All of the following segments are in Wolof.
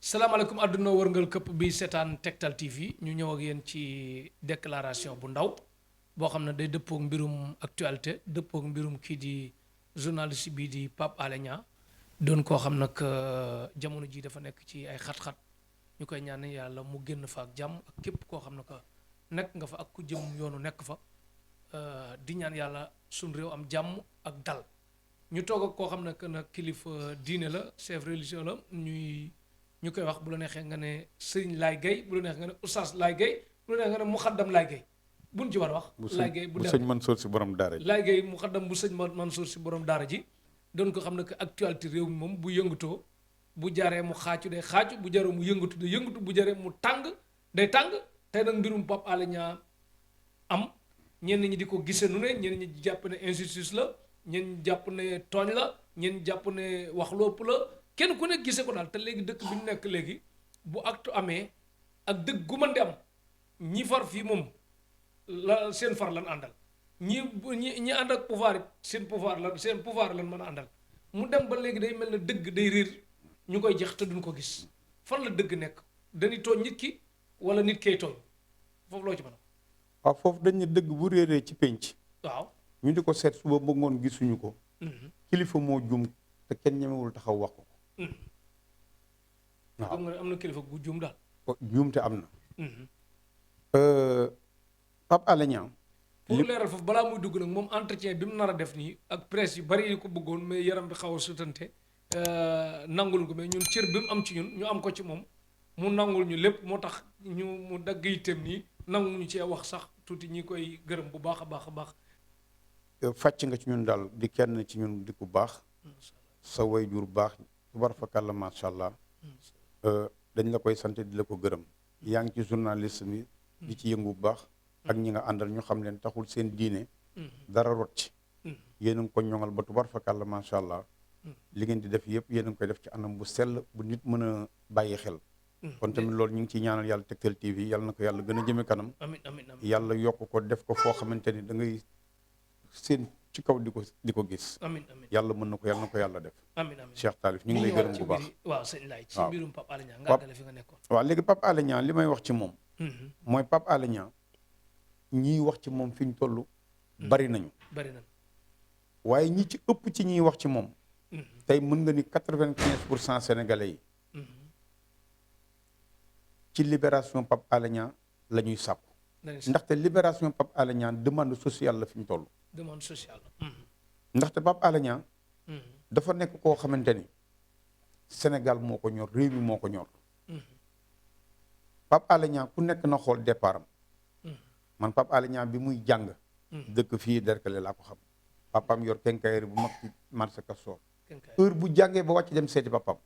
salaamaaleykum àdduna wërngal këpp bi seetaan Tektal TV ñu ñëw ak yéen ci déclaration bu ndaw boo xam ne day dëppook mbirum actualité dëppook mbirum kii di journaliste bii di Pape Alé Niang doon koo xam nag jamono ji dafa nekk ci ay xat-xat ñu koy ñaan yàlla mu génn fa ak jàmm ak képp koo xam ne que nekk nga fa ak ku jëm yoonu nekk fa di ñaan yàlla suñ réew am jàmm ak dal ñu toog ak koo xam ne que nag kilifa diine la chef religieux la ñu koy wax bu la neexee nga ne Serigne Laye Gueye bu la neexee nga ne Oustaz Laye Gueye bu la neexee nga ne Muxaddam Laye Gueye buñ ci war a wax. Laye Gueye bu sëñ Mansour si borom daara ji. Laye Gueye Muxaddam bu sëñ Mansour si borom daara ji doon ko xam ne que actualité réew mi moom bu yëngatoo bu jaree mu xaacu day xaacu bu jaree mu yëngatu day yëngatu bu jaree mu tàng day tàng tey nag mbirum Pape Alé Niang am ñenn ñi di ko gisee nu ne ñenn ñi jàpp ne injustice la ñenn ñi jàpp ne tooñ la ñenn ñi jàpp ne wax lopp la. kenn ku nekk gisee ko daal te léegi dëkk bi ñu nekk léegi bu acte amee ak dëgg gu mën di am ñi far fii moom la seen far lan àndal ñi ànd ak pouvoir it seen pouvoir lan mën a àndal mu dem ba léegi day mel ne dëgg day réer ñu koy jeex te duñ ko gis fan la dëgg nekk dañuy tooñ nit ki wala nit kay tooñ foofu loo ci mën a. waaw foofu dañ ne dëgg bu réeree ci penc. waaw ñu di ko seet suba ba ngoon gisuñu ko. kilifa moo juum te kenn ñemewul taxaw wax ko. waaw xam nga ne am na kilifa gu juum daal. juumte am na. Pape Alé Niang. pour leeral foofu balaa muy dugg nag moom entretien bi mu nar a def nii ak presse yu bari yi ko bëggoon mais yaram bi xaw a sutante nangul ko mais ñun cër bi mu am ci ñun ñu am ko ci moom mu nangul ñu lépp moo tax mu dagg yitteem nii nangu ñu cee wax sax tuuti ñi koy gërëm bu baax a baax a baax. fàcc nga ci ñun daal di kenn ci ñun di ku baax. sa waajur baax. tubar fakàlla macha allah dañ la koy sant di la ko gërëm yaa ngi ci journaliste bi di ci yëngu bu baax ak ñi nga àndal ñu xam leen taxul seen diine dara rot ci yéen a ngi ko ñoŋal ba tubar fakàlla macha allah li ngeen di def yëpp yéen a ngi koy def ci anam bu sell bu nit mën a bàyyi xel kon tamit loolu ñu ngi ciy ñaanal yàlla Tektal TV yàlla na ko yàlla gën a jëme kanam yàlla yokk ko def ko foo xamante ni da ngay seen ci kaw di ko gis. amiin amiin yàlla mën na ko yàlla def. amiin amiin Cheikh Talif ñu ngi lay gërëm bu baax. waaw sëñ Laye ci mbirum Pape Alé Niang nga àggale fi nga nekkoon. waaw léegi Pape Alé Niang li may wax ci moom. mooy Pape Alé Niang ñiy wax ci moom fi ñu toll. bari nañu. waaye ñi ci ëpp ci ñiy wax ci moom. tey mën nga ni 95% sénégalais yi. ci libération Pape Alé Niang la ñuy sàkku. ndaxte libération Pape Alé Niang demande sociale la fi ñu toll. demande sociale. ndaxte Pape Alé Niang dafa nekk koo xamante ni Sénégal moo ko ñor réew mi moo ko ñor. Pape Alé Niang ku nekk na xool départ am. man Pape Alé Niang bi muy jàng. dëkk fii Derklé laa ko xam. papaam yor kenkayri bu mag ci marché Castor. heure bu jàngee ba wàcc dem seeti papaam.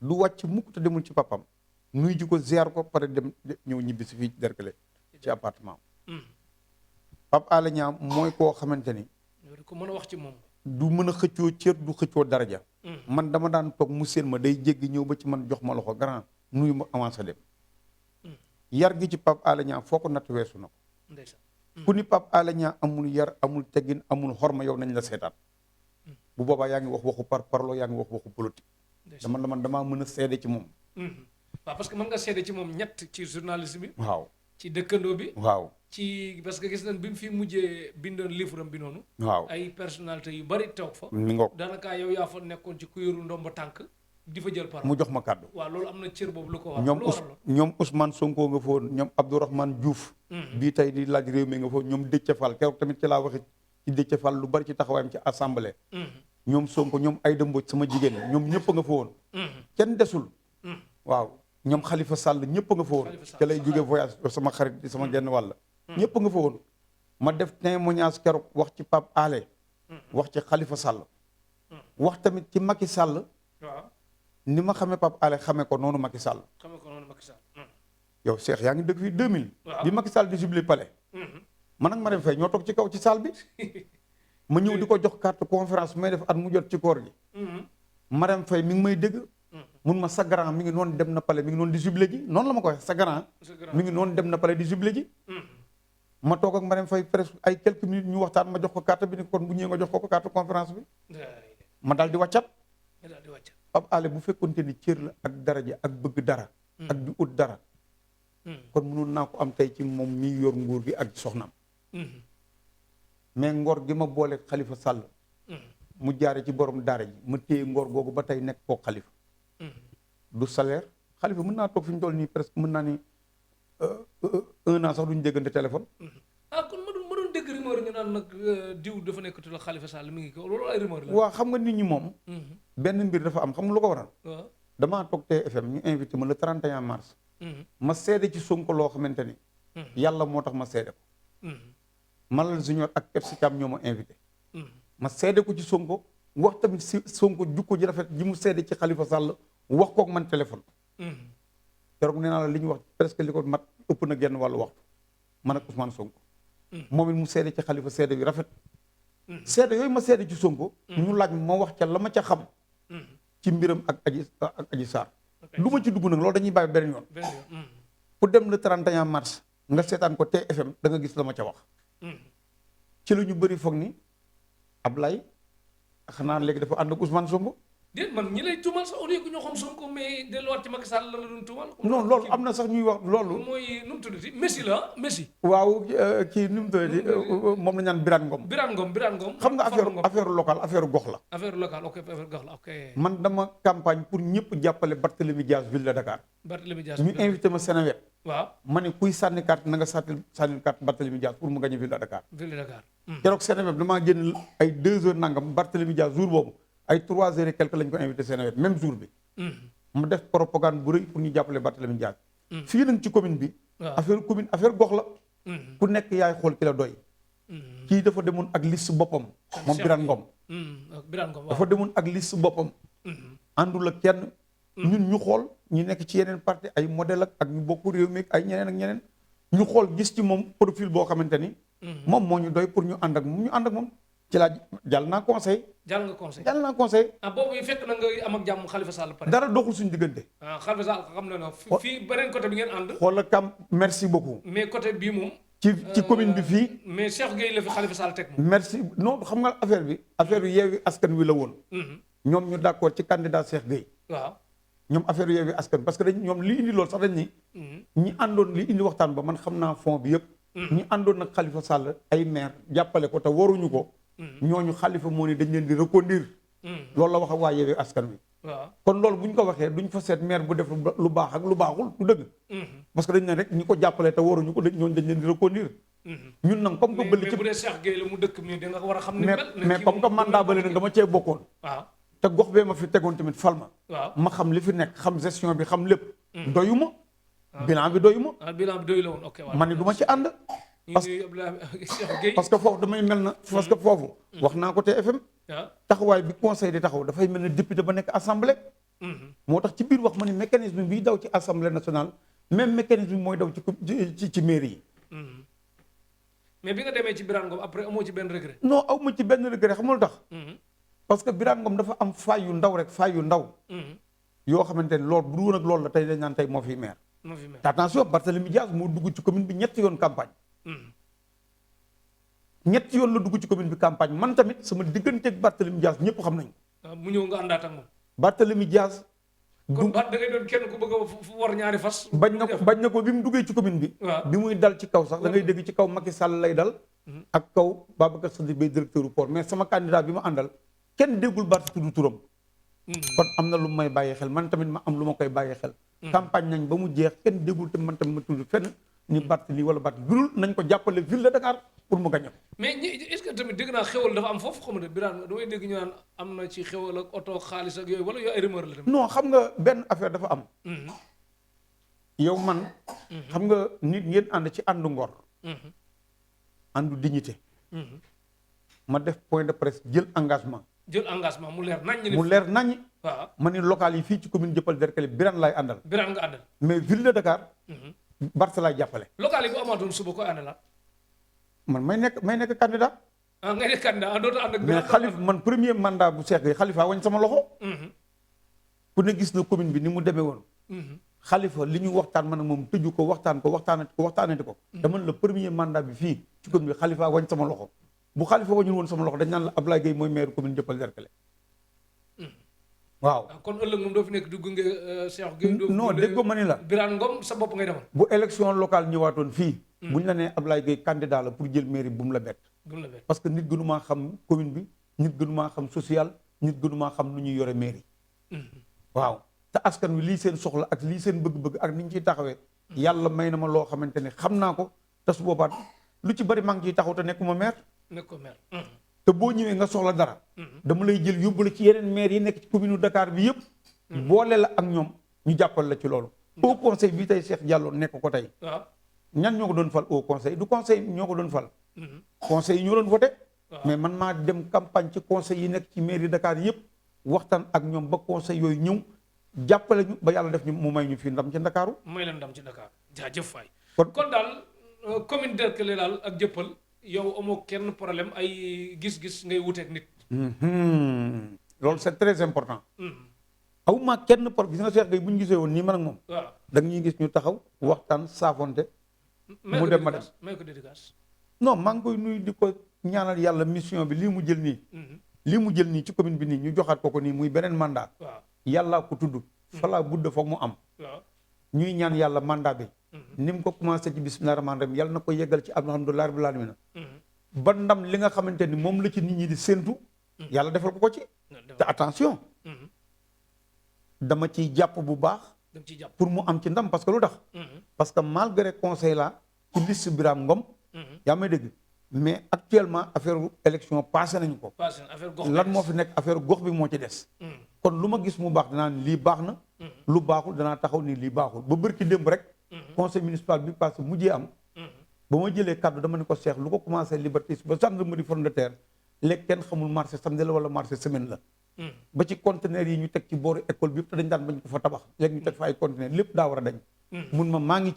du wàcc mukk te demul ci papaam. nuy ji ko ziar ko pare dem ñëw ñibbi si fii Derklé ci appartement Pape Alé Niang mooy koo xamante ni. ko mën a wax ci moom. du mën a xëccoo cër du xëccoo daraja. man dama daan toog mu seen ma day jéggi ñëw ba ci man jox ma loxo grand nuyu ma avancé dem. yar gi ci Pape Alé Niang foo ko natt weesu na ko. ku ni Pape Alé Niang amul yar amul teggin amul xorma yow nañ la seetaat. bu boobaa yaa ngi wax waxu parloo yaa ngi wax waxu politique. damaa mën a seede ci moom. waaw parce que mën nga seede ci moom ñett ci journaliste bi. waaw ci dëkkandoo bi. waaw ci parce que gis nañ bi mu fi mujjee bindoon livre am bi noonu. waaw ay personnalité yu bari toog fa. mi ngoog daanaka yow yaa fa nekkoon ci ku yoru ndomba tànk di fa jël parole. mu jox ma kàddu. waaw loolu am na cër boobu lu ko war. ñoom Ousmane Sonko nga fa woon ñoom Abdourahmane Diouf. bii tey di laaj réew mi nga fa woon ñoom Déthié Fall keroog tamit ci laa waxee ci Déthié Fall lu bari ci taxawaayam ci assemblée. ñoom Sonko ñoom Aïda Mbodj sama jigéen ñoom ñëpp nga fa woon. kenn desul. waaw ñoom Khalifa Sall ñëpp nga fa woon. ca lay jóge voyage sama xarit di sama genn wàll. ñëpp nga fa woon. ma def témoignage keroog wax ci Pape Alé. wax ci Khalifa Sall. wax tamit ci Macky Sall. ni ma xamee Pape Alé xamee ko noonu Macky Sall. yow Cheikh yaa ngi dëkk fii 2000. bi Macky Sall di jubilé palais. man ak Marème Faye ñoo toog ci kaw ci salle bi. ma ñëw di ko jox carte conférence may def at mu jot ci koor gi. Marème Faye mi ngi may dégg. mun ma sa grand mi ngi noonu dem na palais mi ngi noonu di jubilé ji noonu la ma ko waxee sa grand. mi ngi noonu dem na palais di jubilé ji. ma toog ak Marème Faye presque ay quelques minutes ñu waxtaan ma jox ko carte bi ni kon bu ñëwee nga jox ko carte conférence bi. ma daal di wàccat. ab ale bu fekkonte ni cër la ak daraja ak bëgg dara ak di ut dara kon mënoon naa ko am tey ci moom mii yor nguur gi ak soxnaam mais ngor gi ma boole Khalifa Sall mu jaare ci borom daara ji ma téye ngor googu ba tey nekk koo Khalifa du salaire Khalifa mën naa toog fi ñu toll nii presque mën naa ni 1 an sax duñu déggante téléphone kon ma doon dégg rumeur ñu naan nag diw dafa nekkatu la Khalifa Sall mi ngi ko loolu ay rumeur la. waaw xam nga nit ñi moom benn mbir dafa am xam nga lu ko waral waaw damaa toog TFM ñu invité ma le 31 mars ma seede ci Sonko loo xamante ni yàlla moo tax ma seede ko Malal Junior ak Pepsi Thiam ñoo ma invité ma seede ko ci Sonko wax tamit si Sonko jukko ji rafet ji mu seede ci Khalifa Sall wax kook man téléphone keroog nee naa la li ñu wax presque li ko mat ëpp na genn wàllu waxtu man ak Ousmane Sonko moom it mu seede ci Khalifa seede bi rafet seede yooyu ma seede ci Sonko ñu laaj ma wax ca la ma ca xam ci mbiram ak Adji Sarr lu ma ci dugg nag loolu dañuy bàyyi beneen yoon ku dem le 31 mars nga seetaan ko TFM da nga gis la ma ca wax ci la ñu bëri foog ni Ablaye xanaa léegi dafa ànd ak Ousmane Sonko déet man ñi lay tuumal sax au lieu que ñoo xam Sonko mais delluwaat ci Macky Sall la doon tuumal. non loolu am na sax ñuy wax loolu. mooy nu mu tuddati Messi la Messi. waaw kii nu mu tuddati moom la ñaan Birane Ngom. Birane Ngom. xam nga affaire locale affaire gox la. affaire locale ok affaire gox la ok. man dama campagne pour ñëpp jàppale Barthélémy Dias ville de Dakar. Barthélémy Dias ñu invité ma Sénégal. waaw ma ne kuy sànni carte na nga sànni carte Barthélémy Dias pour mu gagné ville de Dakar. ville de Dakar. keroog Sénégal damaa génn ay 2 heures nangam Barthélémy Dias jour boobu. ay 3 heures et quelque lañ ko invité Sénégal même jour bi. mu def propagande bu rëy pour ñu jàppale Barthélémy Dias. fii nag ci commune bi. affaire gox la. ku nekk yaay xool ki la doy. kii dafa demoon ak liste boppam. moom Birane Ngom. Birane Ngom dafa demoon ak liste boppam. àndul ak kenn. ñun ñu xool ñu nekk ci yeneen parti ay modèle ak ñu bokk réew mi ay ñeneen ak ñeneen. ñu xool gis ci moom profil boo xamante ni. moom moo ñu doy pour ñu ànd ak moom. ci laa jàll naa conseil. jàll nga conseil jàll naa conseil. boobu yi fekk na nga am ak jàmm Khalifa Sall pare. dara doxul suñu diggante. Khalifa Sall xam na fii beneen côté bi ngeen ànd. xoolal kam merci beaucoup. mais côté bii moom. ci commune bi fii. mais Cheikh Gueye la fi Khalifa Sall teg moom. merci non xam nga affaire bi. affaire yu Yewwi Askan Wi la woon. ñoom ñu d'accord ci candidat Cheikh Gueye. waaw ñoom affaire yu Yewwi Askan parce que ñoom li indi loolu sax dañ ni. ñi àndoon li indi waxtaan ba man xam naa fond bi yëpp. ñi àndoon nag Khalifa Sall ay maire jàppale ko te waruñu ko. ñooñu Khalifa moo ni dañ leen di reconduire. loolu la wax ak waa Yewwi Askan Wi. waaw kon loolu bu ñu ko waxee duñ fa seet maire bu def lu baax ak lu baaxul du dëgg. parce que dañ ne rek ñi ko jàppale te waruñu ko ñooñu dañ leen di reconduire. ñun nag comme que bëli ci mais bu dee Cheikh Gueye la mu dëkk mi da nga war a xam. mais comme que mandat bële nag dama cee bokkoon. waaw te gox bee ma fi tegoon tamit fal ma. waaw ma xam li fi nekk xam gestion bi xam lépp. doyu ma. bilan bi doyu ma. bilan bi doyu la woon ok. ma ni du ma ci ànd. parce que foofu damay mel na parce que foofu. wax naa ko TFM. taxawaay bi conseil di taxaw dafay mel ne député ba nekk assemblée. moo tax ci biir wax ma ni mécanisme bi daw ci assemblée nationale même mécanisme bi mooy daw ci mairie yi. mais bi nga demee ci Birane Ngom après amoo ci benn regret. non aw ma ci benn regret xam nga lu tax. parce que Birane Ngom dafa am faay yu ndaw rek faay yu ndaw. yoo xamante ne loolu bu dul woon ak loolu la tey dañ naan tey moo fi maire. te attention Barthélémy Dias moo dugg ci commune bi ñetti yoon campagne. ñetti yoon la dugg ci commune bi campagne man tamit sama digganteeg Barthélémy Dias ñëpp xam nañ ko. mu ñëw nga àndaat ak moom. Barthélémy Dias. kon da ngay doon kenn ku bëgg a war ñaari fas. bañ na ko bi mu duggee ci commune bi. bi muy dal ci kaw sax da ngay dégg ci kaw Macky Sall lay dal. ak kaw Babacar Sadikh Bèye directeur du port mais sama candidat bi ma àndal kenn déggul Barth tudd turam. kon am na lu may bàyyi xel man tamit ma am lu ma koy bàyyi xel. campagne nañ ba mu jeex kenn déggul te man tamit ma tudd fenn ni Barth lii wala Barth dul nañ ko jàppale ville de Dakar pour mu gañe. mais est-ce que tamit dégg naa xewal dafa am foofu xam nga Birane damay dégg ñu naan am na ci xewal ak oto xaalis ak yooyu wala yooyu ay rumeur la tamit. non xam nga benn affaire dafa am. yow man. xam nga nit ngeen ànd ci àndu ngor. àndu dignité. ma def point de presse jël engagement. mu leer naññ. mu leer naññ. waaw ma ni local yi fii ci commune Dieuppeul Derklé Birane laay àndal. Birane nga àndal. mais ville de Dakar. Barth laay jàppale. local yi bu amaatoon suba koy àndal. man may nekk candidat. ngay nekk candidat dootu ànd ak. mais Khalifa man premier mandat bu Cheikh Gueye Khalifa wañ sama loxo. ku ne gis na commune bi ni mu demee woon. Khalifa li ñu waxtaan man ak moom tëju ko waxtaanati ko. dama la premier mandat bi fii ci commune bi Khalifa wañ sama loxo. bu Khalifa wañul woon sama loxo dañ naan la Ablaye Gueye mooy maire commune Dieuppeul Derklé. waaw. kon ëllëg moom doo fi nekk du gunge Cheikh Gueye. doo fi non gunge dégg ko ma ni la. Birane Ngom sa bopp ngay demal. bu élection locale ñëwaatoon fii. buñ la nee Ablaye Gueye candidat la pour jël mairie bu mu la bett. bu mu la bett parce que nit gënu maa xam commune bi nit gënu maa xam social nit gënu maa xam nu ñuy yore mairie. waaw te askan wi lii seen soxla ak lii seen bëgg-bëgg ak ni ñu ciy taxawee. yàlla may na ma loo xamante ne xam naa ko te su boobaa lu ci bari maa ngi ciy taxaw te nekkuma maire. nekkoo maire. te boo ñëwee nga soxla dara. dama lay jël yóbbu la ci yeneen maire yi nekk ci commune Dakar bi yëpp. boole la ak ñoom ñu jàppal la ci loolu. au conseil bi tey Cheikh Diallo nekk ko tey. waaw ñan ñoo ko doon fal au conseil du conseil ñoo ko doon fal. conseil yi ñoo doon voté. mais man maa dem campagne ci conseil yi nekk ci mairie Dakar yëpp waxtaan ak ñoom ba conseil yooyu ñëw jàppale ñu ba yàlla def ñu mu may ñu fii ndam ci Ndakaaru. may leen ndam ci Dakar jaajëf faay. kon kon daal commune Derklé daal ak Jëppal yow amoo kenn problème ay gis-gis ngay wuteek nit. loolu c'est très important. aw ma kenn problème gis nga Cheikh Gueye bu ñu gisee woon nii man ak moom. waaw da ñuy gis ñu taxaw waxtaan saafonte. mu dem ma dem may ko dédicace. non maa ngi koy nuyu di ko ñaanal yàlla mission bi lii mu jël nii. lii mu jël nii ci commune bi nii ñu joxaat ko nii muy beneen mandat. waaw yàllaa ko tudd. falaa budde foog mu am. waaw ñuy ñaan yàlla mandat bi. ni mu ko commencé ci bismillah rahmaan rahim yàlla na ko yeggal ci alhamdulilah rabbil alamin ba ndam li nga xamante ni moom la ci nit ñi di séentu. yàlla defal ko ci. te attention. dama ciy jàpp bu baax. dama ciy jàpp pour mu am ci ndam parce que lu tax. parce que malgré conseil la ci liste Birame Ngom. yaa may dégg mais actuellement affaire élection passé nañu ko. passé na affaire gox lan moo fi nekk affaire gox bi moo ci des. kon lu ma gis mu baax danaa ni lii baax na. lu baaxul danaa taxaw ni lii baaxul ba bërki démb rek. conseil municipal bi passé mujjee am. ba ma jëlee kaddu dama ne ko Cheikh lu ko commencé Liberté ba gendarmerie front de terre léegi kenn xamul marché samedi la wala marché semaine la. ba ci conteneur yi ñu teg ci booru école bi yëpp te dañ daan bañ ko fa tabax léegi ñu teg fa ay conteneur lépp daa war a dañ. mun ma maa ngi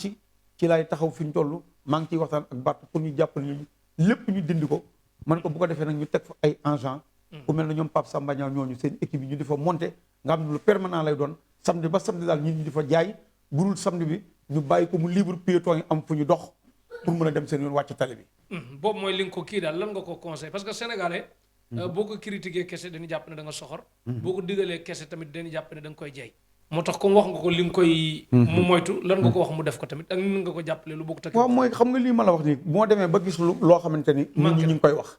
ci laay taxaw fi ñu toll maa ngi ciy waxtaan ak Bart pour ñu jàppale ñu lépp ñu dindi ko man ko bu ko defee nag ñu teg fa ay engins. ku mel ne ñoom Pape Samba Niang ñooñu seen équipe yi ñu di fa monter nga xam ne lu permanent lay doon samedi ba samedi daal ñu di fa jaay burul samedi bi ñu bàyyi ko mu libre piéton yi am fu ñu dox pour mën a dem seen yoon wàcc tali bi. boobu mooy li nga ko kii daal lan nga ko conseil parce que sénégalais. boo ko critiquer kese dañuy jàpp ne da nga soxor. boo ko digalee kese tamit dañuy jàpp ne da nga koy jey. moo tax comme wax nga ko li nga koy. mu moytu lan nga ko wax mu def ko tamit ak ni nga ko jàppalee lu bokk. waaw mooy xam nga lii ma la wax nii moo demee ba gis loo xamante ni. nit ñi ñu ngi koy wax.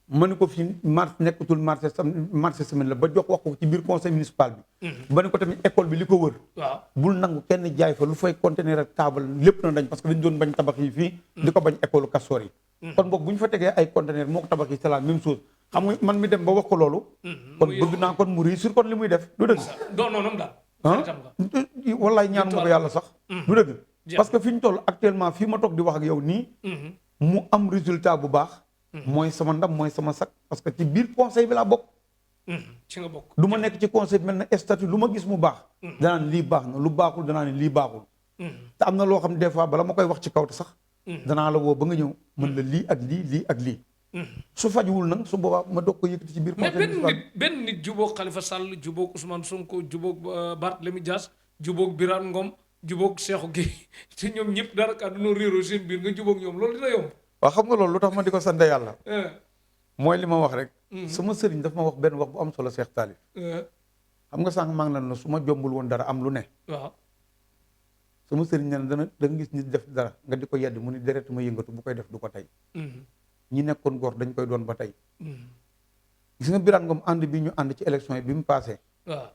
ma ne ko fii marché nekkatul marché semaine la ba jox wax ko ci biir conseil municipal bi. ba ne ko tamit école bi li ko wër. waaw bul nangu kenn jaay fa lu fay conteneur ak table lépp na dañ parce que dañ doon bañ tabax yi fii. di ko bañ école Castor yi. kon boog bu ñu fa tegee ay conteneur moo ko tabax yi c'est la même chose xam nga man mi dem ba wax ko loolu. kon bëgg naa kon mu réussir kon li muy def du dëgg. doo noonam daal. wallaay ñaan ma ko yàlla sax. du dëgg parce que fi ñu toll actuellement fii ma toog di wax ak yow nii. mu am résultat bu baax. mooy sama ndam mooy sama sac parce que ci biir conseil bi laa bokk. ci nga bokk du ma nekk ci conseil bi mel na statut lu ma gis mu baax. danaa ne lii baax na lu baaxul danaa ne lii baaxul. te am na loo xam des fois bala ma koy wax ci kaw te sax. danaa la woo ba nga ñëw mën la lii ak lii ak lii. su fajuwul nag su boobaa ma doog ko yëkkati ci biir. conseil mais benn nit jubóog Khalifa Sall jubóog Ousmane Sonko jubóog Barthélémy Dias jubóog Birane Ngom jubóog Cheikhou Gueye te ñoom ñëpp dara ka dañoo réeroo seen biir nga jubóog ñoom loolu dina yomb. waaw xam nga loolu lu tax ma di ko sant yàlla. mooy li ma wax rek. sama sëriñ daf ma wax benn wax bu am solo Cheikh Talif. xam nga sànq maa ngi leen la su ma jombul woon dara am lu ne. waaw. sama sëriñ nee na da nga gis nit def dara nga di ko yedd mu ni deret ma yëngatu bu koy def du ko tey. ñi nekkoon góor dañ koy doon ba tey. gis nga Birane Ngom ànd bi ñu ànd ci élection yi bi mu passé. waaw.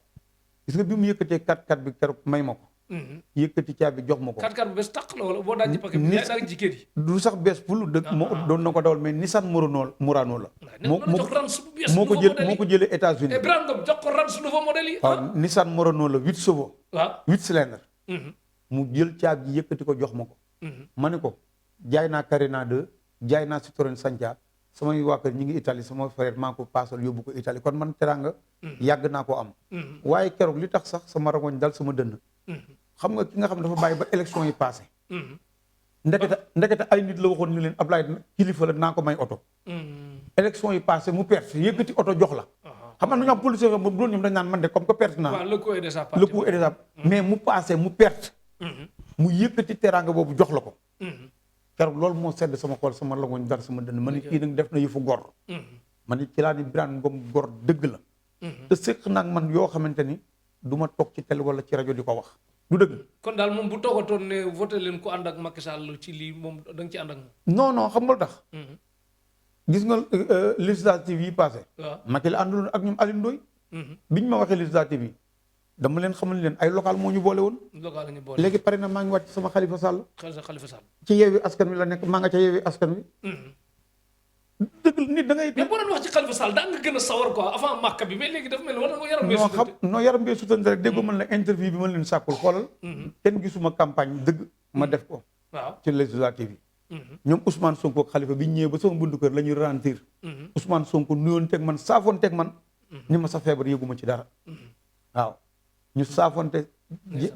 gis nga bi mu yëkkatee 4-4 bi keroog may ma ko. yëkkati caabi jox ma ko. 4x4 bu bees tàq la wala boo daan ci paquet bi daal ci kër yi. du sax bees pour lu dëgg moo doon na ko dawal mais Nissan Murano la. moo ko jëlee États-Unis. Birane Ngom jox ko range nouveau modèle yi. waaw Nissan Murano la 8 chevaux. waaw 8 cylindres. mu jël caabi yëkkati ko jox ma ko. ma ne ko jaay naa Carina 2 jaay naa Citroën Santia samay waa kër ñi ngi Italie sama frère maa ko paasal yóbbu ko Italie kon man teraanga. yàgg naa ko am. waaye keroog li tax sax sama rangoñ dal sama dënn. xam nga ki nga xam ne dafa bàyyi ba élection yi passé. ndekete ay nit la waxoon ni leen Ablaye kilifa la naa ko may oto. élection yi passé mu perte yëkkati oto jox la. xam nga nu ñu am policier bu doon ñoom dañ naan man de comme que perte naa. waaw le coup est déjà mais mu passé mu perte. mu yëkkati teraanga boobu jox la ko. keroog loolu moo sedd sama xol sama langoñ dara sama dënn ma ne kii nag def na yëfu gor. ma ne ci laa ni Birane Ngom gor dëgg la. te séq naag man yoo xamante ni du ma toog ci télé wala ci rajo di ko wax du dëgg. kon daal moom bu toogatoon ne voté leen ku ànd ak Macky Sall ci lii moom da nga ci ànd ak moom. non non xam nga lu tax. gis nga législative yi passé. waaw Macky la àndoon ak ñoom Alioune Ndoye. biñ ma waxee législative yi dama leen xamal leen ay local moo ñu boole woon. local la ñu boole léegi pare na maa ngi wàcc sama Khalifa Sall. Khalifa Sall. ci Yewwi Askan Wi la nekk maa nga ca Yewwi Askan Wi. dëgg nit da ngay. mais boo doon wax ci Khalifa Sall daa nga gën a sawar quoi avant màkk bi mais léegi dafa mel ni war na ko yaram. non xam non yaram bee sutante rek déggoo mën la interview bi ma leen sàkkul xoolal. kenn gisuma campagne dëgg ma def ko. waaw ci législative yi. ñoom Ousmane Sonko ak Khalifa bi ñu ñëwee ba sama buntu kër la ñuy ralentir. Ousmane Sonko nuyoon teg man saafoon teg man. ni ma sa feebar yëguma ci dara. waaw ñu saafoonte.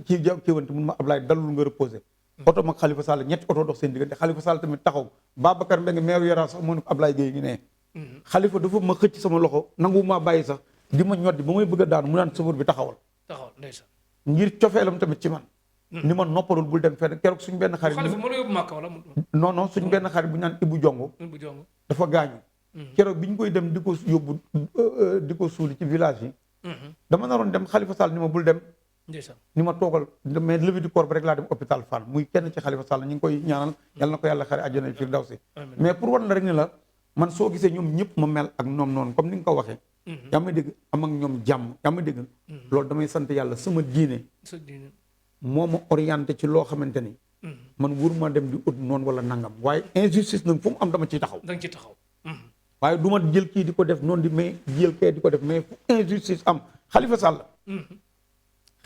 ci kiiwante mun ma Ablaye dalul nga reposé. oto mag Khalifa Sall ñetti oto dox seen diggante Khalifa Sall tamit taxaw Babacar Mbengue maire Yara sax moo ne ko Ablaye Gueye ngi ne. Khalifa dafa ma xëcc sama loxo nangu maa bàyyi sax di ma ñoddi ba may bëgg a daanu mu naan sofër bi taxawal. ndeysaan. ngir cofeelam tamit ci man. ni ma noppalul bul dem fenn keroog suñ benn xarit. Khalifa mën na yóbbu Màkka wala. non non suñ benn xarit bu ñu naan Ibou Jongo. Ibou Jongo dafa gaañu. keroog bi ñu koy dem di ko yóbbu di ko suuli ci village yi. dama naroon dem Khalifa Sall ni ma bul dem. ndeysaan. ni ma toogal mais levée du corps bi rek laa dem hôpital Fann muy kenn ci Khalifa Sall ñu ngi koy ñaanal yàlla na ko yàlla xare àjjana firdawsi mais pour wan la rek ni la man soo gisee ñoom ñëpp ma mel ak ñoom noonu comme ni nga ko waxee. yaa ma dégg am ak ñoom jàmm yaa ma dégg. loolu damay sant yàlla sama diine. sa diine. moo ma orienté ci loo xamante ni. man wuruma dem di ut noonu wala nangam waaye injustice nag fu mu am dama ciy taxaw. da nga ciy taxaw. waaye du ma jël kii di ko def noonu di mais jël kee di ko def mais fu injustice am Khalifa Sall.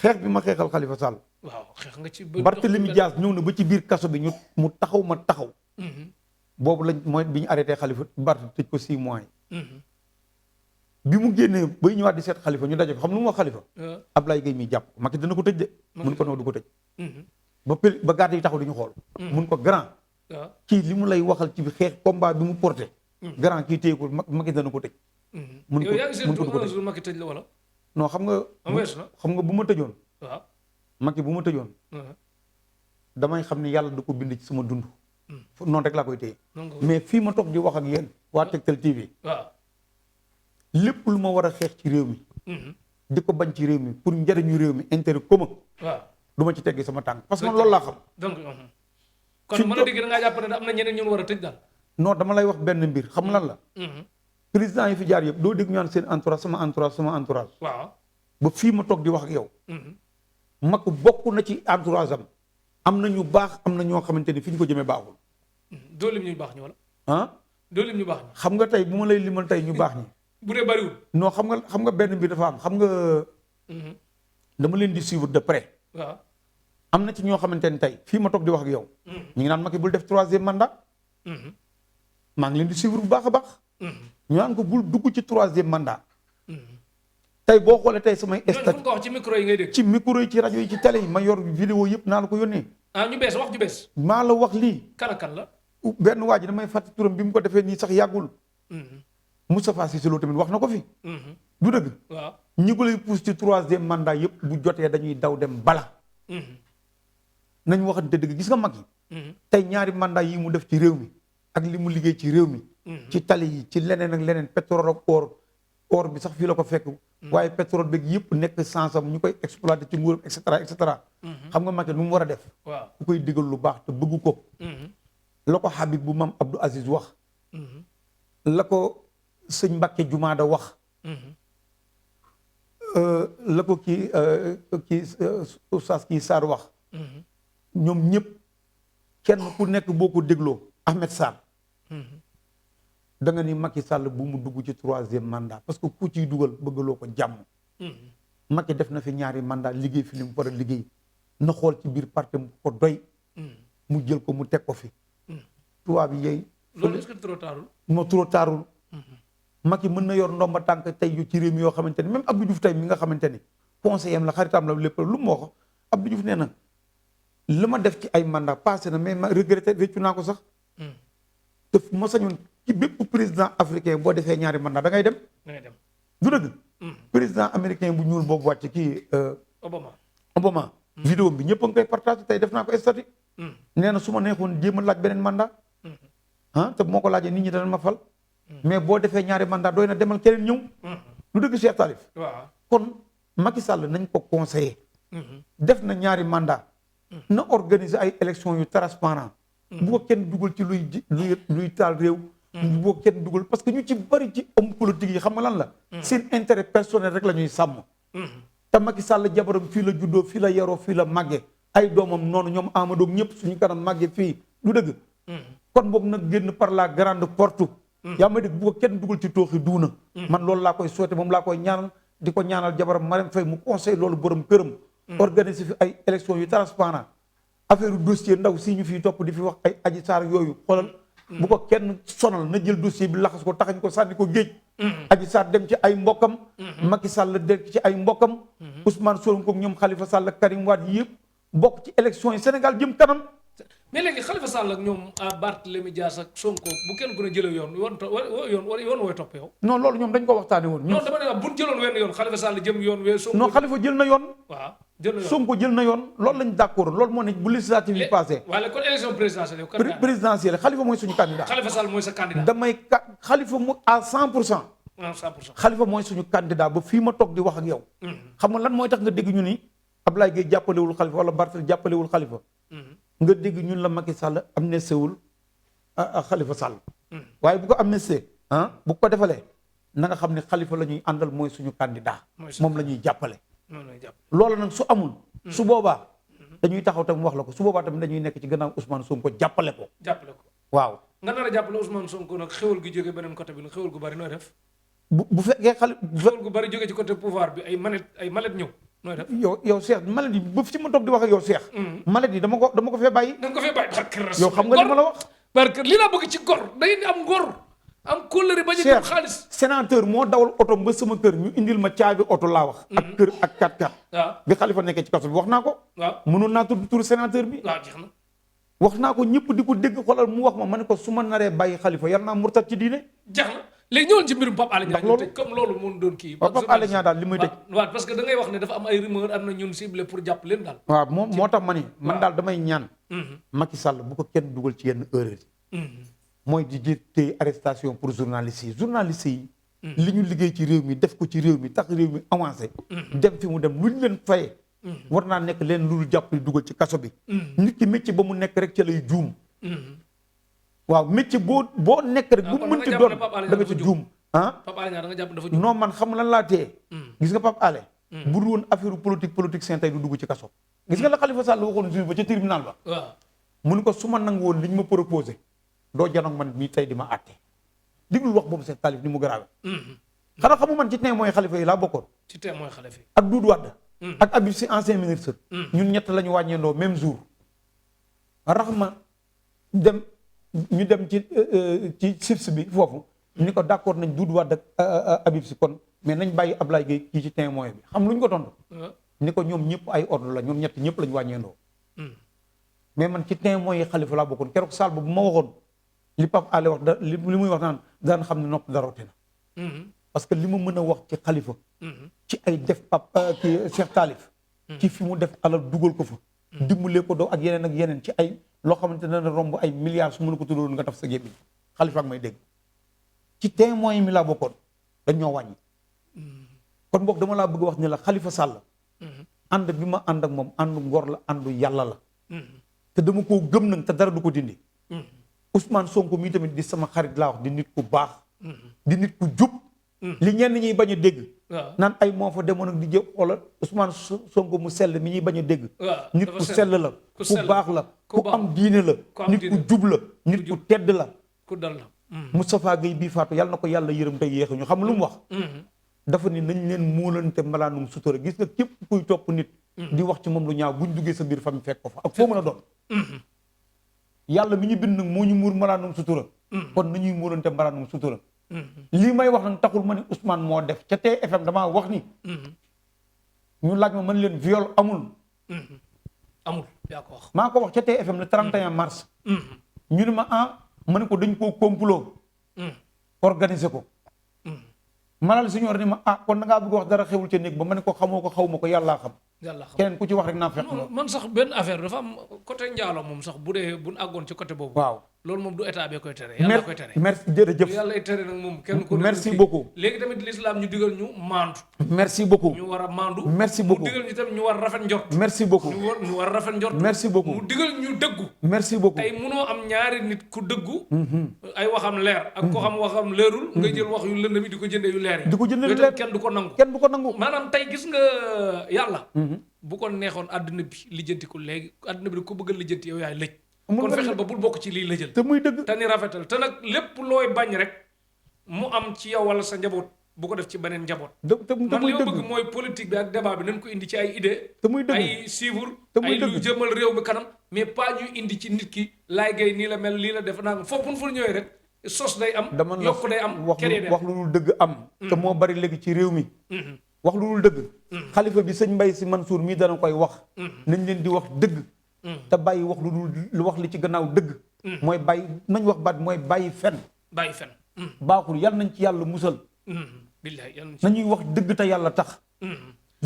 xeex bi ma xeexal Khalifa Sall. waaw xeex nga ci. Barthélemy Dias ñëw na ba ci biir kaso bi ñu mu taxaw ma taxaw. boobu lañ mooy bi ñu arrêté Khalifa Barth tëj ko 6 mois yi. bi mu génnee bay ñëwaat di seet Khalifa ñu daje ko xam lu mu wax Khalifa. Ablaye Gueye mi jàpp ko Macky dana ko tëj de. mun ko noo du ko tëj. ba garde yi taxaw di ñu xool. mun ko grand. kii li mu lay waxal ci bi xeex combat bi mu porté. grand kii téye ko Macky dana ko tëj. mun ko mun ko tëj Macky tëj la wala. non xam nga. xam nga bu ma tëjoon. waaw Macky bu ma tëjoon. damay xam ni yàlla da ko bind ci sama dund. noonu rek laa koy téye. mais fii ma toog di wax ak yéen. waa Tektal TV. waaw. lépp lu ma war a xeex ci réew mi. di ko bañ ci réew mi pour njëriñu réew mi intérêt commun. waaw du ma ci teggi sama tànk parce que man loolu laa xam. donc kon mën a dégg da ngaa jàpp ne am na ñeneen ñu war a tëj daal. non dama lay wax benn mbir xam lan la. président yi fi jaar yëpp doo dégg ñu naan seen entourage sama entourage. waaw. ba fii ma toog di wax ak yow. Macky bokk na ci entourage am na ñu baax am na ñoo xamante ni fi ñu ko jëmee baaxul. doo lim ñu baax ñu wala. doo lim ñu baax ñi. xam nga tey bu ma lay limal tey ñu baax ñi. bu dee bariwul. non xam nga benn bi dafa am xam nga. dama leen di suivre de près. waaw. am na ci ñoo xamante ni tey fii ma toog di wax ak yow. ñu ngi naan Macky bul def 3e mandat. maa ngi leen di suivre bu baax a baax. ñu naan ko bul dugg ci 3e mandat. tey boo xoolee tey samay. statut ko wax ci micro yi ngay dégg. ci micro yi ci rajo yi ci télé yi ma yor vidéo yëpp naa la ko yónnee. ñu bees wax ju bees. maa la wax lii. kan ak kan la. benn waa ji damay fàtte turam bi mu ko defee nii sax yàggul. Moustapha Cissé Lo tamit wax na ko fi. du dëgg. waaw ñi ko lay pousse ci 3e mandat yëpp bu jotee dañuy daw dem bala. nañ waxante dëgg gis nga Macky. tey ñaari mandat yi mu def ci réew mi ak li mu liggéey ci réew mi. ci tali yi ci leneen ak leneen pétrole ak or bi sax fii la ko fekk. waaye pétrole beeg yëpp nekk sansam ñu koy exploité ci nguuram et cetera et cetera. xam nga Macky nu mu war a def. waaw ku koy digal lu baax te bëgg ko. la ko Habib bu mam Abdou Aziz wax. la ko sëñ Mbacke Jumaada wax. la ko kii Oustaz kii Sarr wax. ñoom ñëpp kenn ku nekk boo ko dégloo Ahmed Sarr. da nga ni Macky Sall bu mu dugg ci 3e mandat parce que ku ciy dugal bëggaloo ko jàmm. Macky def na fi ñaari mandat liggéey fi li mu war a liggéey na xool ci biir parti mu ko doy. mu jël ko mu teg ko fi. tubaab yi yey. loolu est-ce que trop tardul. moo trop tardul. Macky mën na yor ndomba tànk tey yu ci réew mi yoo xamante ni même Abdou Diouf tey mi nga xamante ni conseiller am la xaritam la lépp lu mu wax Abdou Diouf nee na li ma def ci ay mandat passé na mais ma regretté réccu naa ko sax. te ma sañoon ci bépp président africain boo defee ñaari mandat da ngay dem. da ngay dem du dëgg. président américain bu ñuul boobu wàcc kii. Obama. vidéo bi ñëpp a ngi koy partage tey def naa ko statut. nee na su ma neexoon jéem a laaj beneen mandat. te bu ma ko laajee nit ñi dana ma fal. mais boo defee ñaari mandat doy na demal keneen ñëw. lu dëgg Cheikh Talif. waaw kon Macky Sall nañ ko conseiller. def na ñaari mandat na organiser ay élections yu transparent bu ko kenn dugal ci luy taal réew. bu ko kenn dugal parce que ñu ci bari ci homme politique yi xam nga lan la. seen intérêt personnel rek la ñuy sàmm. te Macky Sall jabaram fii la juddoo fii la yaroo fii la màggee ay doomam noonu ñoom Amadou ñëpp suñu kanam màggee fii du dëgg. kon boog nag génn par la grande porte. yaa ma dégg bu ko kenn dugal ci tooxi duuna. man loolu laa koy souhaité moom laa koy ñaanal di ko ñaanal jabaram Marème Faye mu conseil loolu borom këram. organiser fi ay élections yu transparent affaire dossier ndaw si ñu fii topp di fi wax ay Adji Sarr yooyu xoolal. bu ko kenn sonal na jël dossier bi laxas ko taxañ ko sànni ko géej. Adji Sarr dem ci ay mbokkam. Macky Sall dem ci ay mbokkam. Ousmane Sonko ñoom Khalifa Sall Karim Wade yëpp bokk ci élection yi Sénégal jëm kanam. mais léegi Khalifa Sall ak ñoom Barthélémy Dias ak Sonko bu kenn ku ne jëlee yoon yoon wooy topp yow. non loolu ñoom dañ ko waxtaanee woon. non dama ne wax bu ñu jëloon wenn yoon Khalifa Sall jëm yoon wee. Sonko non Khalifa jël na yoon. waaw jël na yoon Sonko jël na yoon loolu lañ d'accord loolu moo ne bu législative yi passé. waaye kon élection présidentielle yow. présidentielle Khalifa mooy suñu candidat. Khalifa Sall mooy sa candidat. Khalifa mu à 100%. à 100%. Khalifa mooy suñu candidat ba fii ma toog di wax ak yow. xam nga lan mooy tax nga dégg ñu ni Abdoulaye Gueye jàppalewul Khalifa wala Barthélémy jàppalewul Khalifa. nga dégg ñun la Macky Sall amnistie wul Khalifa Sall. waaye bu ko amnistie bu ko defalee na nga xam ne Khalifa la ñuy àndal mooy suñu candidat. moom la ñuy jàppale. loolu nag su amul. su boobaa dañuy taxaw tam wax la ko su boobaa tamit dañuy nekk ci gannaaw Ousmane Sonko jàppale ko. waaw. nga nar a jàppale Ousmane Sonko nag xéwal gi jógee beneen côté bi nag xéwal gu bari nooy def. bu fekkee xéwal gu bari jógee ci côté pouvoir bi ay malet ñëw. yow Cheikh malet yi ba fi ma toog di wax ak yow Cheikh. malet yi dama ko fee bàyyi. da nga ko fee bàyyi barke Rasul. yow xam nga li ma la wax. barke li laa bëgg ci gor day am ngor am kóllëre ba ñu dem xaalis. sénateur moo dawal oto ba sama kër ñu indil ma caabi oto laa wax. ak kër ak 4x4. waaw bi Khalifa nekkee ci kaso bi wax naa ko. waaw mënoon naa tudd tur sénateur bi. waaw jeex na. wax naa ko ñëpp di ko dégg xoolal mu wax ma ne ko su ma naree bàyyi Khalifa yar naa murtat ci diine. jeex na léegi ñëwoon ci mbirum Pape Alé Niang ñu tëj comme loolu mun doon kii. waaw Pape Alé Niang daal li may tëj. waaw parce que da ngay wax ne dafa am ay rumeur am na ñun ciblé pour jàpp leen daal. waaw moom moo tax ma ni man daal damay ñaan. Macky Sall bu ko kenn dugal ci yenn erreur yi. mooy di jël arrestation pour journalistes yi. li ñu liggéey ci réew mi def ko ci réew mi tax réew mi avancé. dem fi mu dem lu ñu leen fayee. war naa nekk leen lu jàpp li dugal ci kaso bi. nit ki métier ba mu nekk rek ca lay juum. waaw métier boo nekk rek bu mënti doon da nga ci juum. Pape Alé Niang da nga jàpp dafa juum. non man xam lan laa téye. gis nga Pape Alé. bu dul woon affaire politique seen tey du dugg ci kaso. gis nga la Khalifa Sall waxoon juge ba ca tribunal ba. waaw mu ni ko su ma nangu woon li ñu ma proposé. doo janoog man mii tey di ma àtte. diglu wax boobu seen Talif ni mu garaawe. xanaa xamu man ci témoin Khalifa yi laa bokkoon. ci témoin Khalifa yi. ak Doudou Wade. ak Habib Sy ancien ministre. ñun ñett la ñu wàññeendoo même jour. raxma ñu dem ci chiffre bi foofu. ni ko d'accord nañ Doudou Wade ak Habib Sy kon mais nañ bàyyi Ablaye Gueye kii ci témoin bi xam lu ñu ko tontu. ni ko ñoom ñëpp ay ordre la ñoom ñett ñëpp la ñu wàññeendoo. mais man ci témoin yi Khalifa laa bokkoon keroog saal ba bu ma waxoon li Pape Alé wax li muy wax naan daan xam ne nopp daroote na. parce que li ma mën a wax ci Khalifa. ci ay def ki Cheikh Talif. ci fi mu def alal dugal ko fa. dimbalee ko doo ak yeneen ci ay loo xamante ne dana romb ay milliards su mën ko tuddoon nga taf sa gémmiñ Khalifa ak may dégg. ci témoins yi mi laa bokkoon dañ ñoo wàññi. kon boog dama laa bëgg wax ne la Khalifa Sall. ànd bi ma ànd ak moom àndu ngor la àndu yàlla la. te dama koo gëm nag te dara du ko dindi. Ousmane Sonko mii tamit di sama xarit laa wax di nit ku baax. di nit ku jub. li ñenn ñuy bañ a dégg. naan ay moo fa demoon ak di jë wala Ousmane Sonko mu sell mi ñuy bañ a dégg. nit ku sell la ku baax la ku am diine la. nit ku jub la nit ku tedd la. ku dal la. Moustapha Gueye bii faatu yàlla na ko yàlla yërëm te yéex ñu xam lu mu wax. dafa ni nañ leen móolante mbalaanum sutura gis nga képp kuy topp nit. di wax ci moom lu ñaaw buñ duggee sa biir famille fekk ko fa ak foo mën a doon. yàlla mi ñu bind nag moo ñu muur mbalaanum sutura. kon nañuy móolante mbalaanum sutura. lii may wax nag taxul ma ne Ousmane moo def ca TFM damaa wax ni. ñu laaj ma man leen viol amul. amul yaa ko wax. maa ko wax ca TFM le 31 mars. ñu ne ma ma ne ko dañ koo complot. organiser ko. Malal Signor ni ma kon da ngaa bëgg wax dara xewul ca néeg ba ma ne ko xamoo ko xaw ma ko yàllaa xam. keneen ku ci wax rek naa fekk. man sax benn affaire dafa am côté njaalo moom sax bu dee bu ñu àggoon ci côté boobu. waaw loolu moom du état bee koy tere yàlla koy tere. merci jërëjëf yàlla ay tere nag moom kenn ku merci beaucoup. léegi tamit l'islam ñu digal ñu maandu. merci beaucoup. ñu war a maandu. merci beaucoup mu digal ñu tamit ñu war a rafet njort. merci beaucoup. ñu war a rafet njort. merci beaucoup mu digal ñu dëggu. merci beaucoup. tey munoo am ñaari nit ku dëggu. ay waxam leer ak ko xam waxam leerul. nga jël wax yu lënd bi di ko jëndee yu leer yi. di ko jëndee yu leer kenn du ko nangu. kenn du ko nangu. maanaam tey gis nga yàlla. bu ko neexoon àdduna bi lijjanti ko léegi àdduna bi ko bëgg a lijjanti yow yaay lëj. kon fexeel ba bul bokk ci lii lëjal. te muy dëgg te ni rafetal te nag lépp looy bañ rek mu am ci yow wala sa njaboot bu ko def ci beneen njaboot. te muy man li ma dëgg bëgg mooy politique bi ak débat bi nañ ko indi ci ay idée te muy dëgg ay chiffres te muy ay lu dëgg jëmal réew mi kanam mais pas ñuy indi ci nit ki laay gay nii la mel lii la def naa foofu fu ñëwee rek sos day am. dama la yokk day am wax kere day wax lu dul dëgg am. te moo bari léegi ci réew mi. wax lu dul dëgg. xalifa bi sëñ Mbaye Sy Mansour mii dana koy wax. nañ leen di wax dëgg. te bàyyi wax lu dul lu wax li ci gannaaw dëgg. mooy bàyyi nañ wax baat mooy bàyyi fen. bàyyi fen. baaxul yal nañ ci yàlla musal. billahi yàlla nañuy wax dëgg te yàlla tax.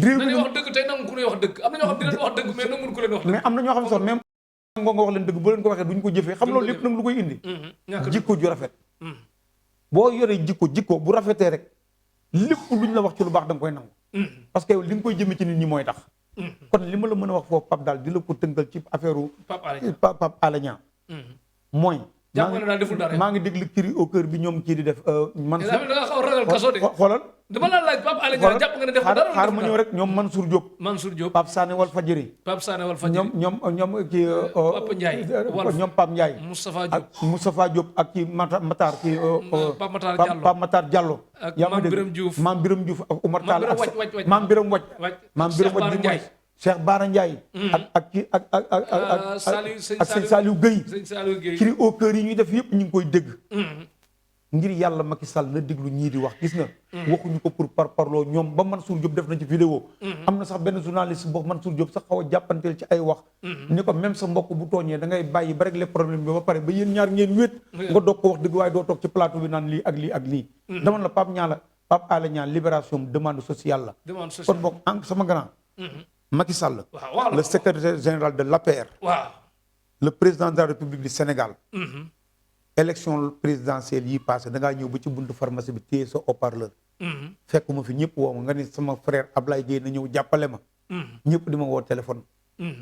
réew mi nañuy wax dëgg tey nangu ku lay wax dëgg am na ñoo xam dinañ wax dëgg mais nangu ku leen wax dëgg. mais am na ñoo xam ne sax même nga wax leen dëgg bu leen ko waxee duñ ko jëfee xam loolu lépp nag lu koy indi. jikko ju rafet. boo yoree jikko bu rafetee rek lépp luñ la wax ci lu baax da nga koy nangu. parce que li nga koy jëmee ci nit ñi mooy tax. kon li ma la mën a wax foofu Pape daal di la ko tënkal ci affaire Pape Alé Niang mooy. jàpp nga ne daal deful dara maa ngi déglu cri au cœur bi ñoom kii di def. man da nga xaw ragal kaso de. xoolal dama la laaj Pape Alé Niang jàpp nga ne deful dara xaar ma ñëw rek ñoom Mansour Diop. Mansour Diop Pape Sané wal Fadjiri. Pape Sané wal Fadjiri ñoom kii. Papa Ndiaye ñoom Pape Ndiaye. Moustapha Diop ak Moustapha Diop ak kii Matar kii. Pape Matar Diallo. ak Mame Birame Diouf Maam Birame Diouf ak Oumar Tall ak Waj Maam Birame Waj. Maam Birame Waj bi mooy Cheikh Bara Ndiaye. ak kii ak sëñ Saliou Guèye. sëñ Saliou Guèye cri au cœur yi ñuy def yëpp ñu ngi koy dégg. ngir yàlla Macky Sall na déglu ñii di wax gis nga. waxuñu ko pour parparloo ñoom ba Mansour Diop def na ci vidéo. am na sax benn journaliste boo Mansour Diop sax xaw a jàppanteel ci ay wax. ni ko même sa mbokk bu tooñee da ngay bàyyi ba régler problème bi ba pare ba yéen ñaar ngeen wéet. nga doog ko wax dëgg waaye doo toog ci plateau bi naan lii ak lii ak lii. dama la Pape Alé Niang libération demande sociale la. demande sociale kon boog en sama grand. Macky Sall. waaw le secrétaire général de l'APR. waaw le président de la République du Sénégal. élection présidentielle yi passé da ngaa ñëw ba ci buntu pharmacie bi téye sa haut-parleur. fekkuma fi ñëpp woo ma nga ni sama frère Ablaye Gueye na ñëw jàppale ma. ñëpp di ma woo téléphone.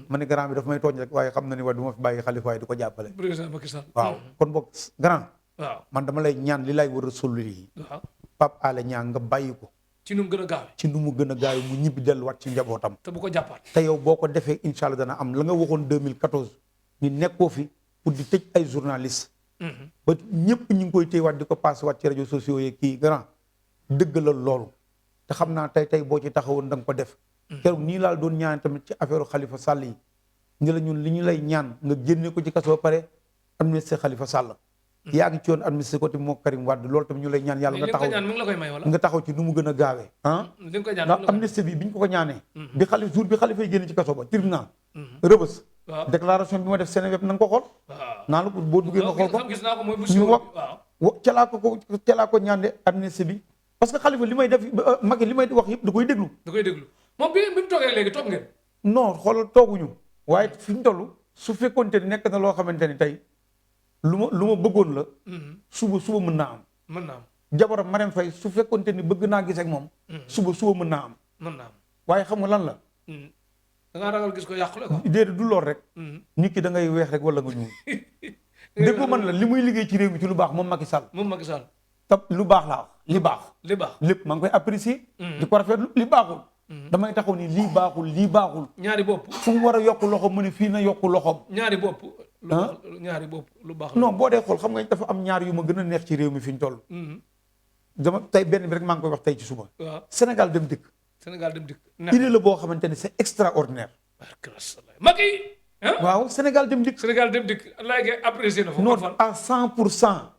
ma ne grand bi daf may tooñ rek waaye xam na ni waa du ma fi bàyyi Khalifa waaye di ko jàppale. président Macky Sall. waaw kon boog grand. waaw man dama lay ñaan li lay war a solli yi. waaw Pape Alé Niang nga bàyyi ko. ci nu mu gën a gaawee. ci nu mu gën a gaaw mu ñibbi delluwaat ci njabootam. te bu ko jàppaat. te yow boo ko defee incha allah dana am la nga waxoon 2014 ni nekkoo fi pour di tëj ay journalistes. ba ñëpp ñu ngi koy téyewaat di ko passé waat ci réseaux sociaux yi kii grand dëgg la loolu. te xam naa tey boo ci taxawoon da nga ko def. keroog nii laal doon ñaan tamit ci affaire Khalifa Sall yi. ni la ñun li ñu lay ñaan nga génne ko ci kaso ba pare amnistie Khalifa Sall. yaa ngi ci yoon amnistie ko tamit moo Karim Wade loolu tamit ñu lay ñaan yàlla nga taxaw ñaan mi ngi la koy may wala. nga taxaw ci nu mu gën a gaawee. li nga koy ñaan ndax amnistie bi ñu ko ñaanee. bi jour bi Khalifa yi génne ci kaso ba tribunal. Rëbës. waaw déclaration bi ma def Sénégal na nga ko xool. waaw naa la ko boo duggee nga xool ko. gis naa ko mooy bu ñu wax waaw. ca laa ko ñaande amnistie bi parce que Khalifa li may def Macky li may wax yëpp da koy déglu. da koy déglu moom bi mu toogee léegi toog ngeen. non xoolal tooguñu waaye fi ñu toll su fekkoonte ni nekk na loo xamante ni tey lu ma bëggoon la. suba mën naa am. mën naa am jabaram Marème Faye su fekkoonte ni bëgg naa gis ak moom. suba mën naa am. mën naa am waaye xam nga lan la. da ngaa ragal gis ko yàqule quoi. déedéet du lool rek. nit ki da ngay weex rek wala nga ñuul. dégg ko man la li muy liggéey ci réew mi ci lu baax moom Macky Sall. moom Macky Sall. tab lu baax laa wax li baax. li baax lépp maa ngi koy apprécier. di ko rafetlu li baaxul. damay taxaw ni lii baaxul. ñaari bopp. fu mu war a yokk loxoom mu ne fii na yokk loxoom. ñaari bopp. ñaari bopp lu baax. non boo dee xool xam nga dafa am ñaar yu ma gën a neex ci réew mi fi ñu toll. dama tey benn bi rek maa ngi koy wax tey ci suba. waaw Sénégal dem dikk. Sénégal dem dikk. idée la boo xamante ne c'est extraordinaire. Macky. waaw Sénégal dem dikk. Sénégal dem dikk laay ngay apprécier na fa. non à 100%.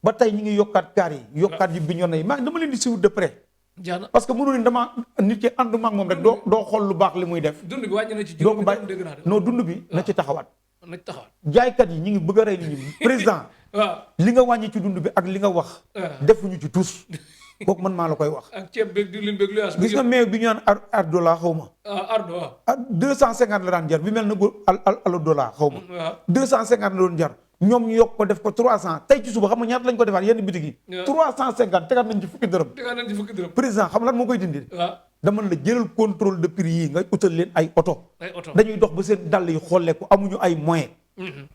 ba tey ñu ngi yokkaat kaar yi. yokkaat yi biñoon yi maa dama leen di suivre de près. jaana parce que mënu ni dama nit ki ànduma ak moom rek doo xool lu baax li muy def. dund bi wàññi na ci doo ko juróomi bàyyi dégg naa de. non dund bi na ci taxawaat. na ci taxawaat. jaaykat yi ñu ngi bëgg a rey nit ñi président. waaw li nga wàññi ci dund bi ak li nga wax. defuñu ci tous. kooku man maa la koy wax. ak ceeb beeg diwlin beeg luyaas. gis nga meew bi ñu naan ardo la xaw ma. ardo waaw. 250 la daan jar bi mel na alo dollar xaw ma. waaw 250 la doon jar ñoom ñu yokk ko def ko 300 tey ci suba xam nga ñaata lañ ko defaat yenn bitig yi. 350 tegaat nañ ci fukki dërëm. président xam lan moo koy dindi. waaw dama la jëlal contrôle de prix yi nga utal leen ay oto. dañuy dox ba seen dàll yi xolleeku amuñu ay moyens.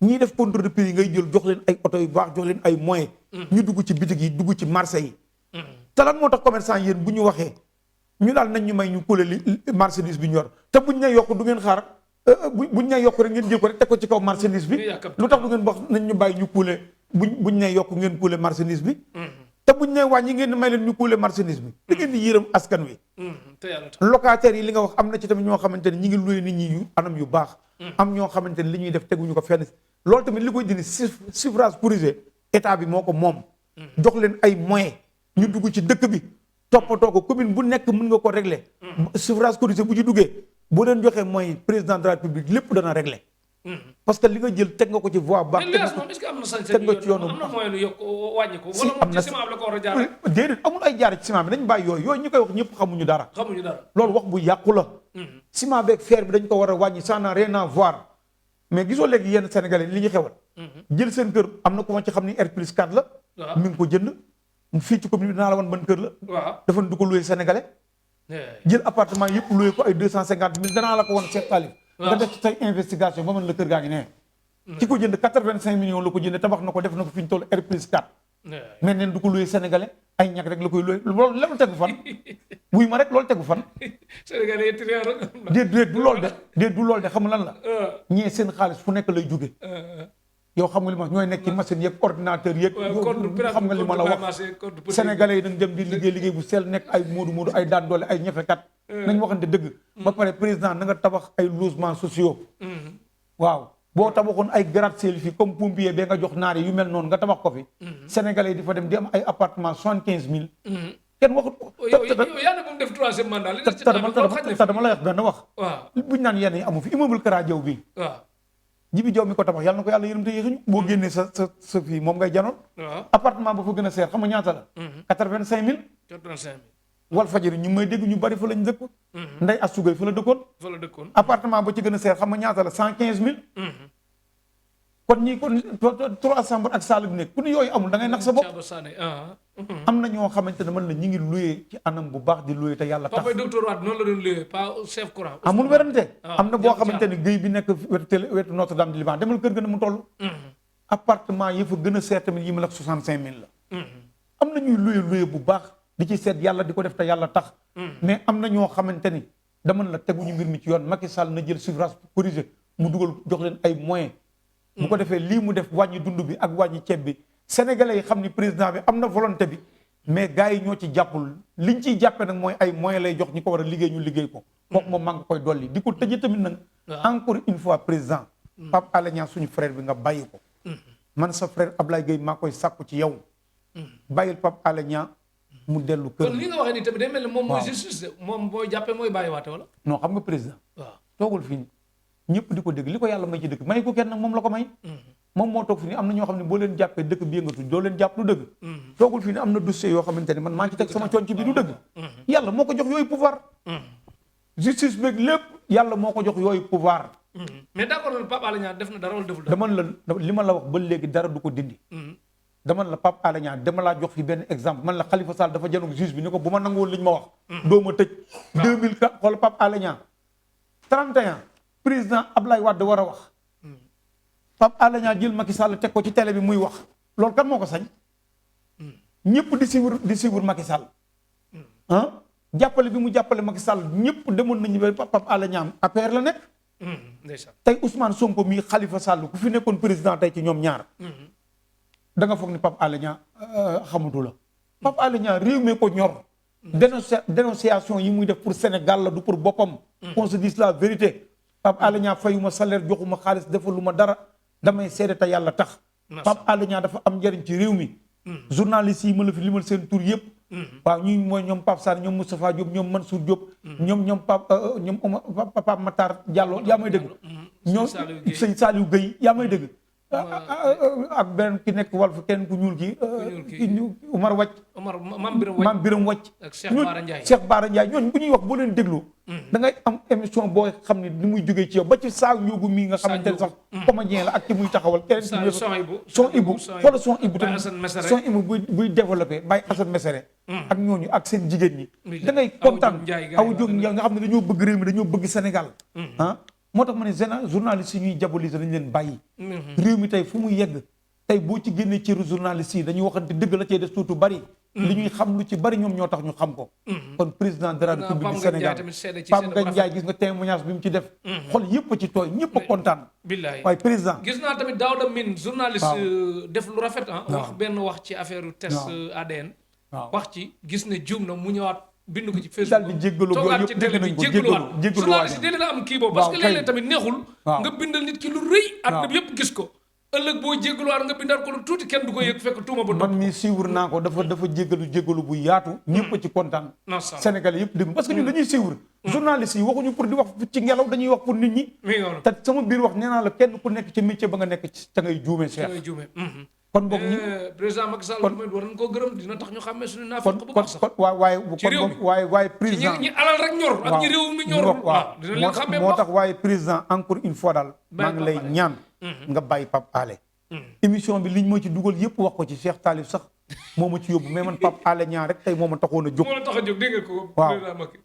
ñii def contrôle de prix yi ngay jël jox leen ay oto yu baax jox leen ay moyens. ñu dugg ci bitig yi dugg ci marché yi. te lan moo tax commerçant yéen bu ñu waxee ñu daal nañ ñu may ñu kule li marchandise bi ñu yor te buñ ne yokk du ngeen xaar buñ ne yokk rek ngeen jël ko rek teg ko ci kaw marchandise bi lu tax du ngeen wax nañ ñu bàyyi ñu kule buñ ne yokk ngeen kule marchandise bi te buñ ne wàññi ngeen may leen ñu kule marchandise bi da ngeen di yërëm askan wi locataires yi li nga wax am na ci tamit ñoo xamante ne ñi ngi luye nit ñi yu anam yu baax am ñoo xamante ne li ñuy def teguñu ko fenn loolu tamit li koy dindi suffrage corrigé état bi moo ko moom jox leen ay moyens ñu dugg ci dëkk bi toppatoo ko commune bu nekk mën nga ko régler suffrage corrigé bu ci duggee boo leen joxee mooy président de la république lépp dana régler parce que li nga jël teg nga ko ci voie baax teg nga ci yoonu déedéet amul ay jaar ci ciment bi dañ bàyyi yooyu ñu koy wax ñëpp xamuñu dara loolu wax bu yàqu la ciment beeg fer bi dañ ko war a wàññi ça n'a rien à voir mais gisoo léegi yenn sénégalais li ñu xewal jël seen kër am na ku ma ci xam ni R+4 la mi ngi ko jënd fii ci commune bi dinaa la wan ban kër la. waaw dafa du ko loué sénégalais. jël appartement yëpp loué ko ay 250 000 danaa la ko wan Cheikh Talib. nga def ci say investigation ba mën la kër gaa ngi ne. ki ko jënd 85 millions la ko jënd tabax na ko def na ko fi ñu toll R+4. mais neen du ko loué sénégalais ay ñàkk rek la koy loué loolu tegu fan. wuy ma rek loolu tegu fan. sénégalais yi déet du loolu de xam lan la. ñee seen xaalis fu nekk lay jóge. yow xam nga li ma ñooy nekk ci machine yeeg ordinateur yeeg xam nga li ma la wax sénégalais yi dañ dem di liggéey bu sell nekk ay moodu ay daan doole ay ñefekat nañ waxante dëgg ba pare président na nga tabax ay logements sociaux waaw boo tabaxoon ay gratte-ciel fii comme pompier bee nga jox naar yi yu mel noonu nga tabax ko fi sénégalais yi di fa dem di am ay appartement 75 000 kenn waxut ko yaa ne bu mu def troisième mandat dama la wax benn wax buñ naan yenn yi amu fi immeuble Kara Diaw bi Jibi Jaw mi ko tabax yàlla na ko yàlla yërëm te yéexuñu boo génnee sa fii moom ngay janoon appartement ba fa gën a seer xam nga ñaata la 85 000 wal fajari ñu may dégg ñu bari fa lañ dëkk nday assugay fa la dëkkoon appartement ba ci gën a seer xam nga ñaata la 115 000 kon ñii kon 3 chambres ak salle bi nekk ku ne yooyu amul da ngay nax sa bopp am na ñoo xamante ne man la ñi ngi loué ci anam bu baax di loué te yàlla tax docteur Wade noonu la doon loué pas chef courant amul werante am na boo xamante ne géej bi nekk wetu Notre-Dame du Liban demal kër ga ne mu toll appartement yi fa gën a seer tamit yi mu la 65 000 la am na ñuy loué bu baax di ci seet yàlla di ko def te yàlla tax mais am na ñoo xamante ni dama la teguñu mbir mi ci yoon Macky Sall na jël suffrage corrigé mu dugal jox leen ay moyens bu ko defee lii mu def wàññi dund bi ak wàññi ceeb bi sénégalais yi xam ni président bi am na volonté bi mais gars yi ñoo ci jàppul liñ ciy jàppee nag mooy ay moyens lay jox ñi ko war a liggéey ñu liggéey ko kooku moom maa ngi koy dolli di ko tëjee tamit nag encore une fois président Pape Alé Niang suñu frère bi nga bàyyi ko man sa frère Ablaye Gueye maa koy sàkku ci yow bàyyil Pape Alé Niang mu dellu kër kon li nga waxee ni tamit day mel ni moom mooy justice moom booy jàppee mooy bàyyi waate wala non xam nga président waaw toogul fii ñëpp di ko dégg li ko yàlla may ci dëkk may ko kenn nag moom la ko may moom moo toog fi ni am na ñoo xam ne boo leen jàppee dëkk bi yëngatu doo leen jàpp du dëgg toogul fi ni am na dossier yoo xamante ne man maa ci teg sama coon ci bi du dëgg yàlla moo ko jox yooyu pouvoir justice beeg lépp yàlla moo ko jox yooyu pouvoir mais d'accord loolu Pape Alé Niang def na dara wala deful dara dama la li ma la wax ba léegi dara du ko dindi dama la Pape Alé Niang dama laa jox fi benn exemple man la Khalifa Sall dafa janoog juge bi ni ko bu ma nanguwoon li ñu ma wax doo ma tëj 2004 xool Pape Alé Niang 31 président Ablaye Wade war a wax Pape Alé Niang jël Macky Sall teg ko ci télé bi muy wax loolu kan moo ko sañ ñëpp di suivre Macky Sall jàppale bi mu jàppale Macky Sall ñëpp demoon nañu ba Pape Alé Niang APR la nekk tey Ousmane Sonko mii Khalifa Sall ku fi nekkoon président tey ci ñoom ñaar da nga foog ni Pape Alé Niang xamatu la Pape Alé Niang réew mi ko ñor dénonciation yi muy def pour Sénégal la du pour boppam qu'on se dise la vérité Pape Alé Niang fayuma salaire joxuma xaalis defaluma dara damay seede te yàlla tax Pape Alé Niang dafa am njëriñ ci réew mi journalistes yi ma la fi limal seen tur yëpp waaw ñuy mooy ñoom Pape Sarr ñoom Moustapha Diop ñoom Mansour Diop ñoom Pape Matar Diallo yaa may dégg ñoom sëñ Saliou Gueye yaa may dégg ak benn ki nekk Walf kenn ku ñuul ki Umar Wacc Mame Biram Wacc ak Cheikh Bara Ndiaye Cheikh Bara Ndiaye ñooñu bu ñuy wax boo leen déglu da ngay am émission boo xam ne ni muy jógee ci yow ba ci saa njóogu mii nga xamante ne sax comédien la ak ci muy taxawal keneen son ibu xoolal son ibu tamit son ibu buy développé Baye Assane Mesere ak ñooñu ak seen jigéen ñi da ngay kontaan aw jóg nga xam ne dañoo bëgg réew mi dañoo bëgg Sénégal moo tax ma ne journaliste yi ñuy diaboliser dañ leen bàyyi réew mi tey fu muy yegg tey boo ci génnee ci journaliste yi dañuy waxante dëgg la cee des tuutu bari li ñuy xam lu ci bari ñoom ñoo tax ñu xam ko kon président de la République du Sénégal Pape Ngagne Ndiaye gis nga témoignage bi mu ci def xol yëpp a ci tooy ñëpp a kontaan billaay waaye président gis naa tamit Daouda Mine journaliste def lu rafet wax benn wax ci affaire test ADN wax ci gis ne juum na mu ñëwaat bind ko ci Facebook daal di jéggalu toogaat ci télé bi jéggaluwaat journaliste yi dina am kii boobu parce que léeg-léeg tamit neexul nga bindal nit ki lu rëy àdduna bi yëpp gis ko ëllëg boo jéggaluwaat nga bindaat ko lu tuuti kenn du ko yëg fekk tuuma ba man mii suivre naa ko dafa jéggalu bu yaatu ñëpp ci kontaan Sénégal yëpp dégg parce que ñun dañuy suivre journalistes yi waxuñu pour di wax ci ngelaw dañuy wax pour nit ñi te sama biir wax nee naa la kenn ku nekk ci métier ba nga nekk ci ca ngay juume Cheikh kon boog ñi président Macky Sall war nañ koo gërëm dina tax ñu xàmmee suñu naafeq bu baax sax kon waaye président ñi alal rek ñor ak ñi réew mi ñor waaw dina leen xàmmee moo tax waaye président encore une fois daal maa ngi lay ñaan nga bàyyi Pape Alé émission bi liñ moo ci dugal yëpp wax ko ci Cheikh Talib sax moo ma ci yóbbu mais man Pape Alé ñaan rek tey moo ma taxoon a jóg dégg nga ko waaw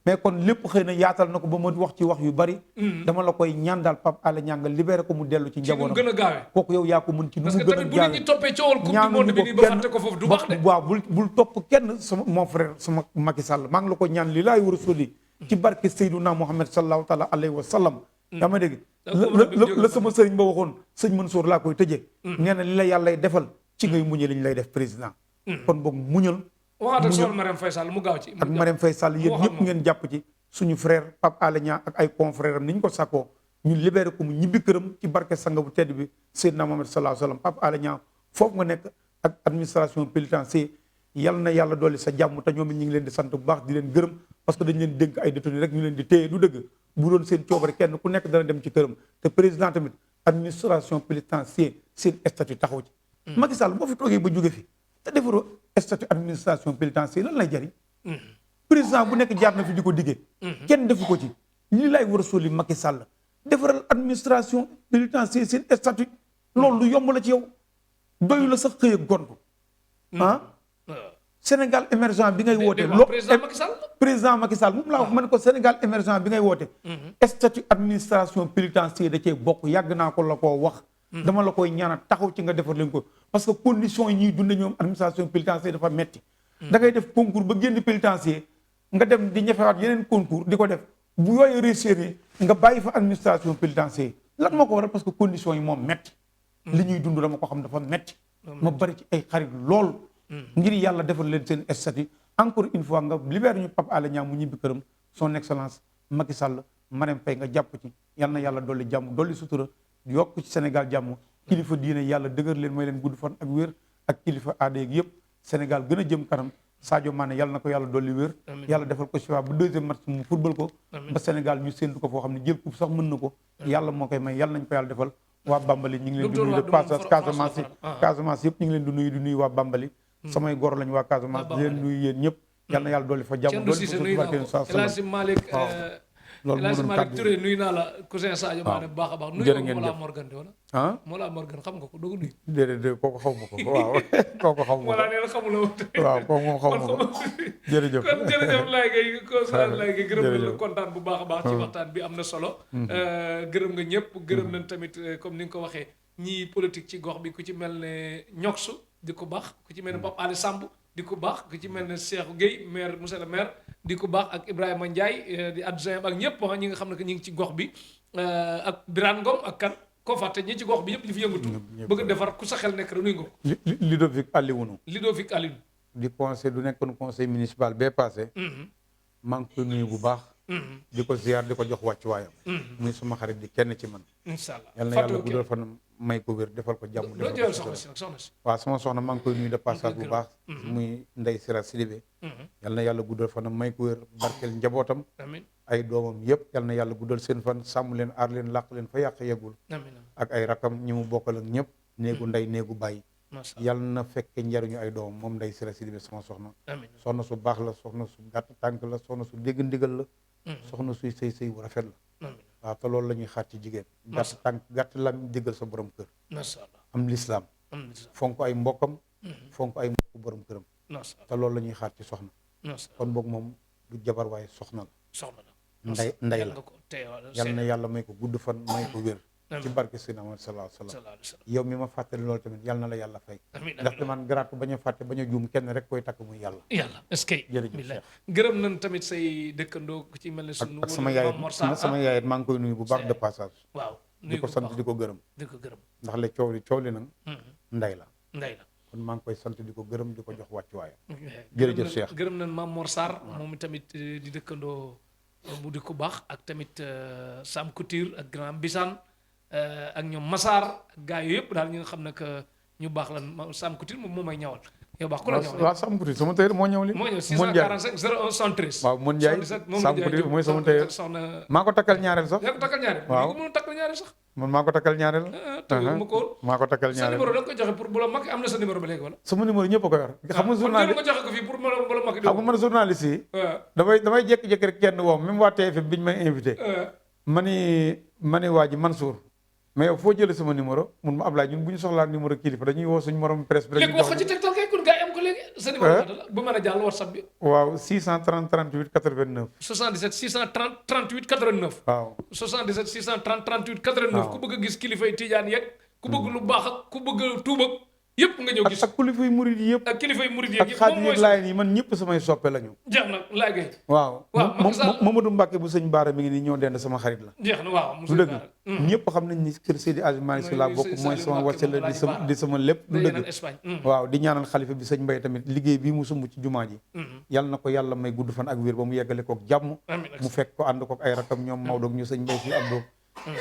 mais kon lépp xëy na yaatal na ko ba ma wax ci wax yu bari dama la koy ñaan daal Pape Alé ñaan nga libéré ko mu dellu ci njabootam gën a gaawee kooku yow yaa ko mën ci nu mu gën a gaawee parce que tamit bu nit ñi toppee coowal coupe du monde bi nii ba fàtte ko foofu du baax de waaw bul topp kenn sama mon frère sama Macky Sall maa ngi la ko ñaan li laay war a soli ci barke Seydouna Muhammad sallallahu taala alayhi wa sallam yaa ma dégg la sama sëriñ ba waxoon sëñ Mansour laa koy tëjee nee na li la yàllay defal ci ngay muñee li ñu lay def président kon boog muñal waxaat ak soxna Marème Faye Sall mu gaaw ci ak Marème Faye Sall yéen ñëpp ngeen jàpp ci suñu frère Pape Alé Niang ak ay confrères am ni ñu ko sàkkoo ñu libéré ko mu ñibbi këram ci barke sanga bu tedd bi Seydina Muhammad sallallahu alayhi wa sallam Pape Alé Niang foofu nga nekk ak administration pénitentiaire yal na yàlla dolli sa jàmm te ñoom it ñu ngi leen di sant bu baax di leen gërëm parce que dañu leen dénk ay détenus rek ñu leen di téye du dëgg bu doon seen coobare kenn ku nekk dana dem ci këram te président tamit administration pénitentiaire seen statut taxaw ci Macky Sall boo fi toogee ba jóge fi te defaroo statut administration pénitentiaire lan lay jariñ président bu nekk jaar na fi di ko diggee kenn defu ko ci lii lay war a soli Macky Sall defaral administration pénitentiaire seen statut loolu lu yomb la ci yow doyu la sax xëy ak gontu Sénégal émergent bi ngay woote président Macky Sall moom laa wax ma ne ko Sénégal émergent bi ngay woote statut administration pénitentiaire da cee bokk yàgg naa ko la koo wax dama la koy ñaanal taxaw ci nga defar leen ko parce que conditions yi ñuy dunde ñoom administration pénitentiaire dafa metti da ngay def concours ba génn pénitentiaire nga dem di ñefewaat yeneen concours di ko def bu yooyu réussir nga bàyyi fa administration pénitentiaire lan moo ko waral parce que conditions yi moom metti li ñuy dund dama ko xam dafa metti ma bari ci ay xarit lool ngir yàlla defal leen seen statut encore une fois nga libère ñu Pape Alé Niang mu ñibbi këram son excellence Macky Sall Marème Faye nga jàpp ci yal na yàlla dolli jàmm dolli sutura yokk ci Sénégal jàmm kilifa diine yàlla dëgër leen mooy leen gudd fan ak wér ak kilifa aada yeeg yëpp Sénégal gën a jëm kanam Sadio Mané yàlla na ko yàlla dolli wér yàlla defal ko ci waa bu deuxième match mu football ko ba Sénégal ñu séntu ko foo xam ne jël coupe sax mën na ko yàlla moo koy may yàlla nañ ko yàlla defal waa Bambali ñu ngi leen di nuyu de passage Casamance yëpp ñu ngi leen di nuyu waa Bambali samay gor lañ waa Casamance di leen nuyu yéen ñëpp yal na yàlla dolli fa jàmm dolli fa El Hadji Malick loolu moo doon kàddu Touré nuyu naa la cousin Sadio Mané bu baax a baax nuyu ko Mollah Morgan de wala Mollah Morgan xam nga ko doo ko nuyu déedéet kooku xaw ma ko waaw kooku xaw ma ko Mollah nee na xamula waaw kooku moom xaw ma ko jërëjëf kon jërëjëf Laye Gueye ko Laye Gueye gërëm nañ la kontaan bu baax a baax ci waxtaan bi am na solo gërëm nga ñëpp gërëm nañ tamit comme ni nga ko waxee ñii politique ci gox bi ku ci mel ne ñoksu di ko baax ku ci mel ne Pape Alé Samb di ko baax ku ci mel ne Cheikh Gueye maire monsieur le maire di ko baax ak Ibrahima Ndiaye di adjoint ak ñëpp ñi nga xam ne que ñi ngi ci gox bi ak Birane Ngom ak kan koo fàtte ñi ci gox bi yëpp ñu fi yëngatu bëgg a defar ku sa xel nekk rek nuy nga ko Ludovic Aliou Ludovic Aliou di conseil du nekkoon conseil municipal bee passé maa ngi koy nuyu bu baax di ko ziar di ko jox wàccuwaayam muy suma xarit di kenn ci man inshallah yal na yàlla guddal fan may ko wér defal ko jàmm defal ko soxna si waaw sama soxna maa ngi koy nuyu de passage bu baax muy Ndeye Sira Sidibé yal na yàlla guddal fanam may ko wér barkeel njabootam amiin ay doomam yëpp yal na yàlla guddal seen fan sàmm leen aar leen làq leen fa yàq yeggul ak ay rakam ñi mu bokkal ak ñëpp néegu ndey néegu bàyyi yal na fekke njariñu ay doomam moom Ndeye Sira Sidibé sama soxna soxna su baax la soxna su gàtt tànk la soxna su dégg ndigal la soxna suy sëy bu rafet la. amiin waaw te loolu la ñuy xaar ci jigéen. Macha gàtt tànk gàtt lam déggal sa borom kër. macha allah am lislaam fonk ay mbokkam. fonk ay mbokku borom këram. macha allah te loolu la ñuy xaar ci soxna. macha allah kon boog moom du jabar waaye soxna la. soxna la. nday la nga ko teewal yal na yàlla may ko gudd fan may ko wér. amiin ci barke Seydina Muhammad sallallahu alayhi wa sallam. sallallahu alayhi wa sallam. yow mi ma fàttali loolu tamit yal na la yàlla fay. amiin ndaxte man garaatu bañ a fàtte bañ a juum kenn rek koy takk muy yàlla. yàlla est-ce que. jërëjëf billahi gërëm nañ tamit say dëkkandoo ku ci mel ne sunu. ak sama yaay sama yaay it maa ngi koy nuyu bu baax de passage. waaw di ko sant di ko gërëm. di ko gërëm. ndax le coow li nag. nday la. nday la. kon maa ngi koy sant di ko gërëm di ko jox wàccuwaayam. jërëjëf Cheikh gërëm nañ Mame Mor Sarr moom tamit di dëkkandoo bu di ko baax ak tamit Sam Couture ak Grand Bissane ak ñoom Massar ak gars yooyu yëpp daal ñu nga xam ne que ñu baax lan Sam Couture moom moo may ñawal. yow baax ku la ñawal waaw Sam Couture sama tëyër moo ñëw li moo ñëw 645 01 113. waaw Mon Ndiaye Sam Couture mooy sama tëyër soxna maa ko takkal ñaareel sax. yaa ko takkal ñaareel. waaw mën a takkal ñaareel sax. man maa ko takkal ñaareel. tëgg ma ko. maa ko takkal sa ñaareel numéro da nga koy joxe pour bu la mag am na sa numéro ba léegi wala. sama numéro ñëpp a ko yor. xam nga journaliste nga joxe ko fii pour bu la mag. xam nga man journaliste yi. damay jékki-jékki rek kenn woo même waa TFM biñ may invité. ma ni waa ji Mansour mais yow foo jëlee sama numéro mun ma Ablaye ñun bu ñu soxlaa numéro kilifa dañuy woo suñu morom presse bi rek. léegi wax ko ci tegtal kay kon gaa yi am ko léegi. sa numéro ñaata la bu mën a jàll WhatsApp bi. waaw 630 38 89. 77 630 38 89. waaw 77 630 38 89. ku bëgg a gis kilifa yi Tijaan yeeg. ku bëgg lu baax ak ku bëgg a tuub ak yëpp nga ñëw gis. ak kilifa yi murid yi yëpp. ak kilifa yi murid yi ak yëpp xaaj yi laay yi man ñëpp samay soppe lañu. jeex na laagay. waaw Macky Sall Mamadou Mbacke bu sëñ Baara mi ngi nii ñoo dend sama xarit la. jeex na waaw du dëgg ñëpp xam nañ ni kër Seydi Hadji Malick Sy laa bokk mooy sama wasila di sama lépp du dëgg waaw di ñaanal xalifa bi sëñ Mbaye tamit liggéey bii mu sumb ci jumaa ji yal na ko yàlla may gudd fan ak wér ba mu yeggale kook jàmm mu fekk ko ànd kook ay rakam ñoom Maodo ñu sëñ Mbaye si Abdou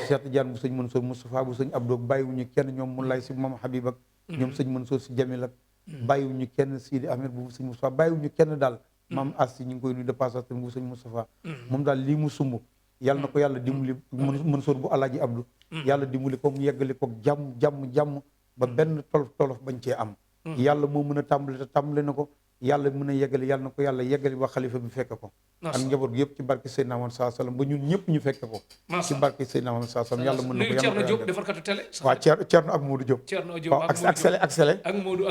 Cheikh Tidiane bu sëñ Mansour Moustapha bu sëñ Abdou bàyyiwuñu kenn ñoom mu lay si Mame Habib ak ñoom sëñ Mansour si Jamil ak bàyyiwuñu kenn Sidi Ahmed bu sëñ Moustapha bàyyiwuñu kenn daal maam Assi ñu ngi koy nuyu de passage tamit bu sëñ Moustapha moom daal lii mu sumb yàlla na ko yàlla dimbali Mansour bu Alaaji Abdou yàlla dimbali ko mu yeggale ko jàmm ba benn tolof bañ cee am yàlla moo mën a tàmbali te tàmbali na ko yàlla mën a yeggale yàlla na ko yàlla yeggale ba xalifa bi fekk ko ak njaboot gi yëpp ci barke Seydina Muhammad sallallahu alayhi wasallam ba ñun ñëpp ñu fekk ko ci barke Seydina Muhammad sallallahu alayhi wasallam yàlla mën na ko Thierno Diop defarkatu télé waaw Thierno ak Modou Diop waaw ak Sele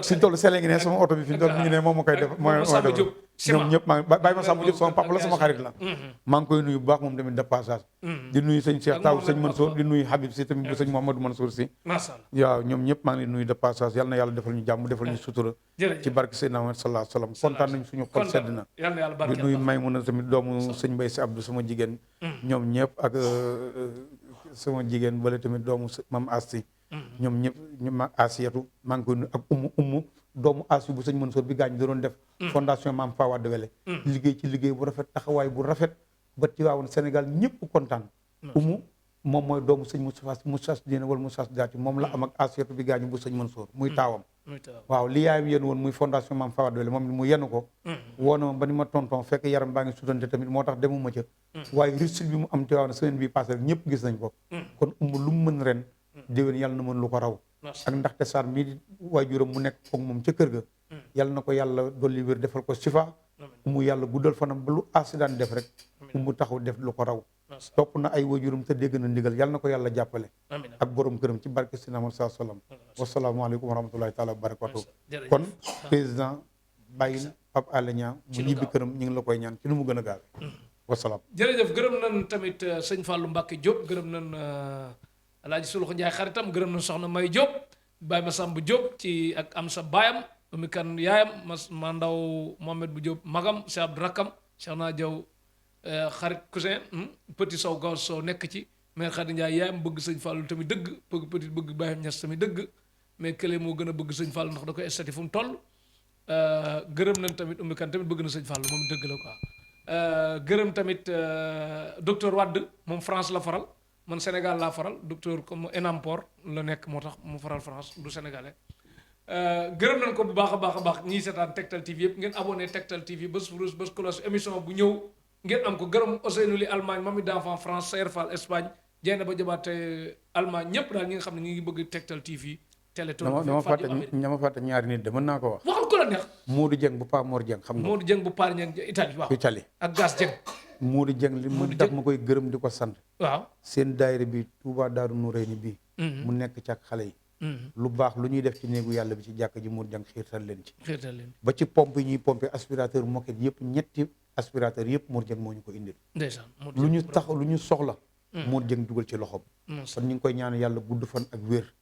fi ñu toll Sele ngi ne sama oto bi fi ñu toll mi ngi ne moom ma koy def mooy ñoom ñëpp maa ngi bàyyi ma Samba Diop sama papa la sama xarit la maa ngi koy nuyu bu baax moom tamit de passage di nuyu sëñ Cheikh Taw sëñ Mansour di nuyu Habib si tamit bu sëñ Mouhamadou Mansour si waaw ñoom ñëpp maa ngi leen nuyu de passage yàlla na yàlla defal ñu jàmm defal ñu sutura ci barke Seydina Muhammad sallallahu alayhi wasallam kontaan nañ suñu xol sedd na di nuyu Maymuna tamit doomu sëñ Mbaye si Abdou sama jigéen ñoom ñëpp ak sama jigéen bale tamit doomu mam Asti ñoom ñëpp ñu ma Asiyatu maa ngi koy nuyu ak ummu doomu Asi bu sëñ Mansour bi gaañ da doon def fondation Maam Fawade Wele liggéey ci liggéey bu rafet taxawaay bu rafet ba Tiwaawoon Sénégal ñëpp kontaan ummu moom mooy doomu sëñ Moustapha Diène wala Moustapha Diaty moom la am ak Asiyatu bi gaañu bu sëñ Mansour muy taawam waaw li yaayam yéen woon muy fondation Maam Fawade Wele moom mu yenn ko woona ma ba ni ma tonton fekk yaram baa ngi sutante tamit moo tax demuma ca waaye réussite bi mu am Tiwaawoon semaine bi passé rek ñëpp gis nañ ko kon ummu lu mu mën ren déwén yàlla na mën lu ko raw ak ndaxte Sarr mii di waajuram mu nekk foog moom ca kër ga yàlla na ko yàlla dolli wér defal ko sifa umu yàlla guddal fanam ba lu accident def rek umu taxaw def lu ko raw topp na ay waajuram te dégg na ndigal yàlla na ko yàlla jàppale ak borom këram ci barke Seydina Muhammad sallallahu alayhi wasallam wasalaamaaleykum wa rahmatullahi taala wa barakatuh kon président bàyyil Pape Alé Niang mu ñibbi këram ñu ngi la koy ñaan ci nu mu gën a gaawe wasalaam jërëjëf gërëm nañ tamit sëñ Fallou Mbacke Diop gërëm nañ Alaaji Suluxu Njaay xaritam gërëm nañ soxna May Diop Baye Massamba Diop ci ak am sa baayam mi kan yaayam ma ndaw Mohamed bu Diop magam Cheikh Abdou Rakam Cheikh naa Diaw xarit cousin petit sow gaw sow nekk ci mais Khady Ndiaye yaayam bëgg sëñ Fallou tamit dëgg petit bëgg Baye Niass tamit dëgg mais kële moo gën a bëgg sëñ Fallou ndax da koy estati fu mu toll gërëm nañ tamit ummi kan tamit bëgg na sëñ Fallou moom dëgg la quoi gërëm tamit docteur Wade moom France la faral man Sénégal laa faral docteur comme Enampor la nekk moo tax mu faral France du sénégalais gërëm nañ ko bu baax a baax ñii seetaan Tektal TV yëpp ngeen abonné Tektal TV bés rouge bés cloche émission bu ñëw ngeen am ko gërëm Ousseynou Ly Allemagne Mami d'enfant France Sayer Fall Espagne Dieng ba jabaate Allemagne ñëpp daal ñi nga xam ne ñu ngi bëgg Tektal TV téléthon dama fàtte ñaari nit de mën naa ko wax waxal ko la neex Modou Dieng bu Pa Mor Dieng xam nga Modou Dieng bu Pa Dieng Italie waaw Italie ak Gas Dieng Mourou Dieng li mu Modou tax Dieng. ma koy gërëm di ko sant waaw. seen daayira bi Touba Daaru Nourayni bii mu nekk ci ak xale yi lu baax lu ñuy def ci néegu yàlla bi ci jàkk ji Mourou Dieng xiirtal leen ci xiirtal leen. ba ci pompe yi ñuy pompe aspirateur moquette yëpp ñetti aspirateur yëpp Mourou Dieng moo ñu ko indil ndeysaan. lu ñu soxla Mourou Dieng dugal ci loxoom kon ñu ngi koy ñaan yàlla gudd fan ak wér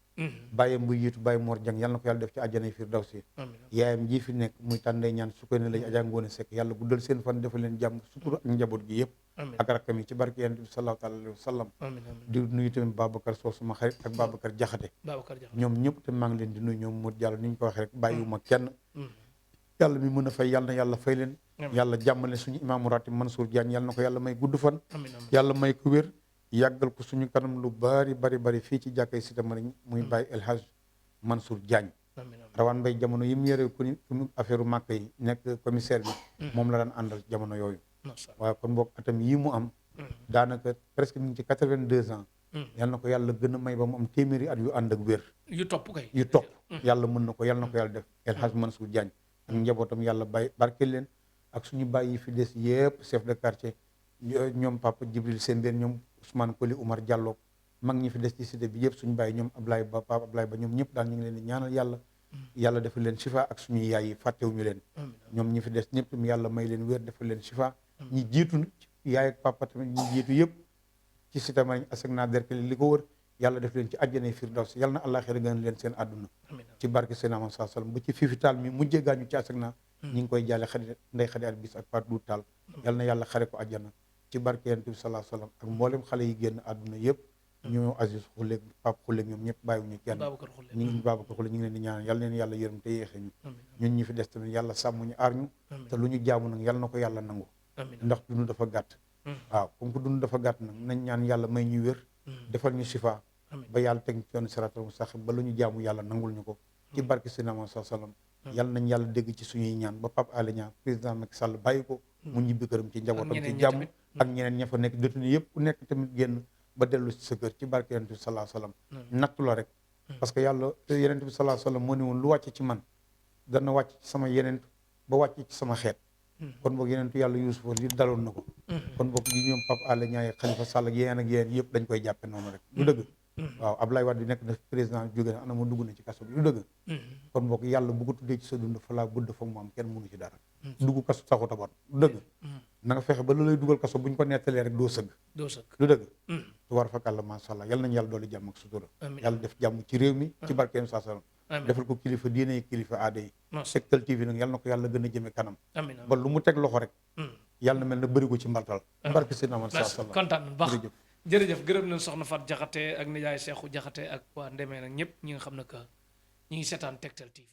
bàyyam bu yiitu bàyyi Mor Dieng yàlla na ko yàlla def ci àjjana firdawsi yaayam ji fi nekk muy tànday ñaan su koy ne lañ Adja Ngoone Seck yàlla guddal seen fan defal leen jàmm sutura ak njaboot gi yëpp ak rakkam yi ci barke yonent bi sallallahu alayhi wa sallam di nuyu tamit Babacar Sow suma xarit ak Babacar Jaxate ñoom ñëpp te maa ngi leen di nuyu ñoom Modou Diallo ni ñu ko waxee rek bàyyiwuma kenn yàlla mi mën a fay yàlla na yàlla fay leen yàlla jàmmale suñu imaamu ratib Mansour Diagne yàlla na ko yàlla may gudd fan yàlla may ko wér yàggal ko suñu kanam lu bari fii ci jàkkay Cité Mariñ muy bàyyi El Hadj Mansour Diagne rawaan mbay jamono yi mu yore ko ni affaire màkk yi nekk commissaire bi moom la daan àndal jamono yooyu waaye kon boog atam yi mu am daanaka presque mu ngi ci 82 ans yal na ko yàlla gën a may ba mu am téeméeri at yu ànd ak wér yu topp yàlla mën na ko yàlla na ko yàlla def El Hadj Mansour Diagne ak njabootam yàlla bàyyi barkeel leen ak suñu bàyyi yi fi des yëpp chef de quartier ñoom Papa Djibril Sembène ñoom Ousmane Koli Oumar Diallo mag ñi fi des ci cité bi yëpp suñu bàyyi ñoom Ablaye Ba Papa Ablaye Ba ñoom ñëpp daal ñu ngi leen di ñaanal yàlla defal leen shifa ak suñuy yaay yi fàttewuñu leen ñoom ñi fi des ñëpp tam yàlla may leen wér defal leen shifa ñi jiitu yaay ak papa tamit ñi jiitu yëpp ci Cité Mariñ Asegna Derklé li ko wër yàlla def leen ci àjjana firdaws yàlla na àllaaxira gën leen seen àdduna ci barke seen Muhammad sallallahu alayhi wasallam ba ci fiifi taal mi mujjee gaañu ci Asegna ñi ngi koy jaale ndey xadi at bis ak Fatou du taal yàlla na yàlla xare ko àjjana ci barke yonent bi sallallahu alayhi wasallam ak mboolem xale yi génn àdduna yëpp ñoo Aziz xuleeg Pape xuleeg ñoom ñëpp bàyyiwuñu kenn ñu ngi Babacar xuleeg ñu ngi leen di ñaan yàlla leen yàlla yërëm te yéexe ñu ñun ñi fi des tamit yàlla sàmm ñu aar ñu te lu ñu jaamu nag yàlla na ko yàlla nangu ndax dund dafa gàtt waaw comme que dund dafa gàtt nag nañ ñaan yàlla may ñu wér defal ñu shifa ba yàlla teg ñu ci yoonu siraatal mustaqiim ba lu ñu jaamu yàlla nangul ñu ko ci barke Seydina Muhammad sallallahu alayhi wasallam yàlla nañ yàlla dégg ci suñuy ñaan ba Pape Alé Niang président Macky Sall bàyyi ko mu ñibbi këram ci njabootam ci jàmm ak ñeneen ña fa nekk détenu yëpp ku nekk tamit génn ba dellu ci sa kër ci barke yonent bi sallallahu alayhi wasallam nattu la rek parce que yàlla yonent bi sallallahu alayhi wasallam moo ne woon lu wàcc ci man dana wàcc ci sama yeneen ba wàcc ci sama xeet kon boog yeneentu yàlla Yuusufa li daloon na ko kon boog yi ñoom Pape Alé Niang Khalifa Sall ak yeneen yëpp dañ koy jàppe noonu rek du dëgg waaw Abdoulaye Wade nekk na président jóge na ana ma dugg na ci kaso bi du dëgg kon boog yàlla bu ko tuddee ci sa dund fa laa gudd fa mu am kenn mënu ci dara dugg kaso saxut a bon du dëgg na nga fexe ba lu lay dugal kaso bu ñu ko nettalee rek doo sëgg du dëgg tu war fakàlla masha Allah yàlla nañu yàlla doolu jàmm ak sutura yàlla def jàmm ci réew mi ci barkeem saa sallam defal ko kilifa diine yi kilifa aada yi Tektal TV nag yàlla na ko yàlla gën a jëme kanam ba lu mu teg loxo rek yàlla na mel na bëri ko ci mbaltal barke si na man saa sallam kontaan na baax jërëjëf gërëm nañ soxna Fat Jaxate ak nijaay Seexu Jaxate ak waa Ndemee nag ñëpp ñi nga xam ne que ñi ngi seetaan Tektal TV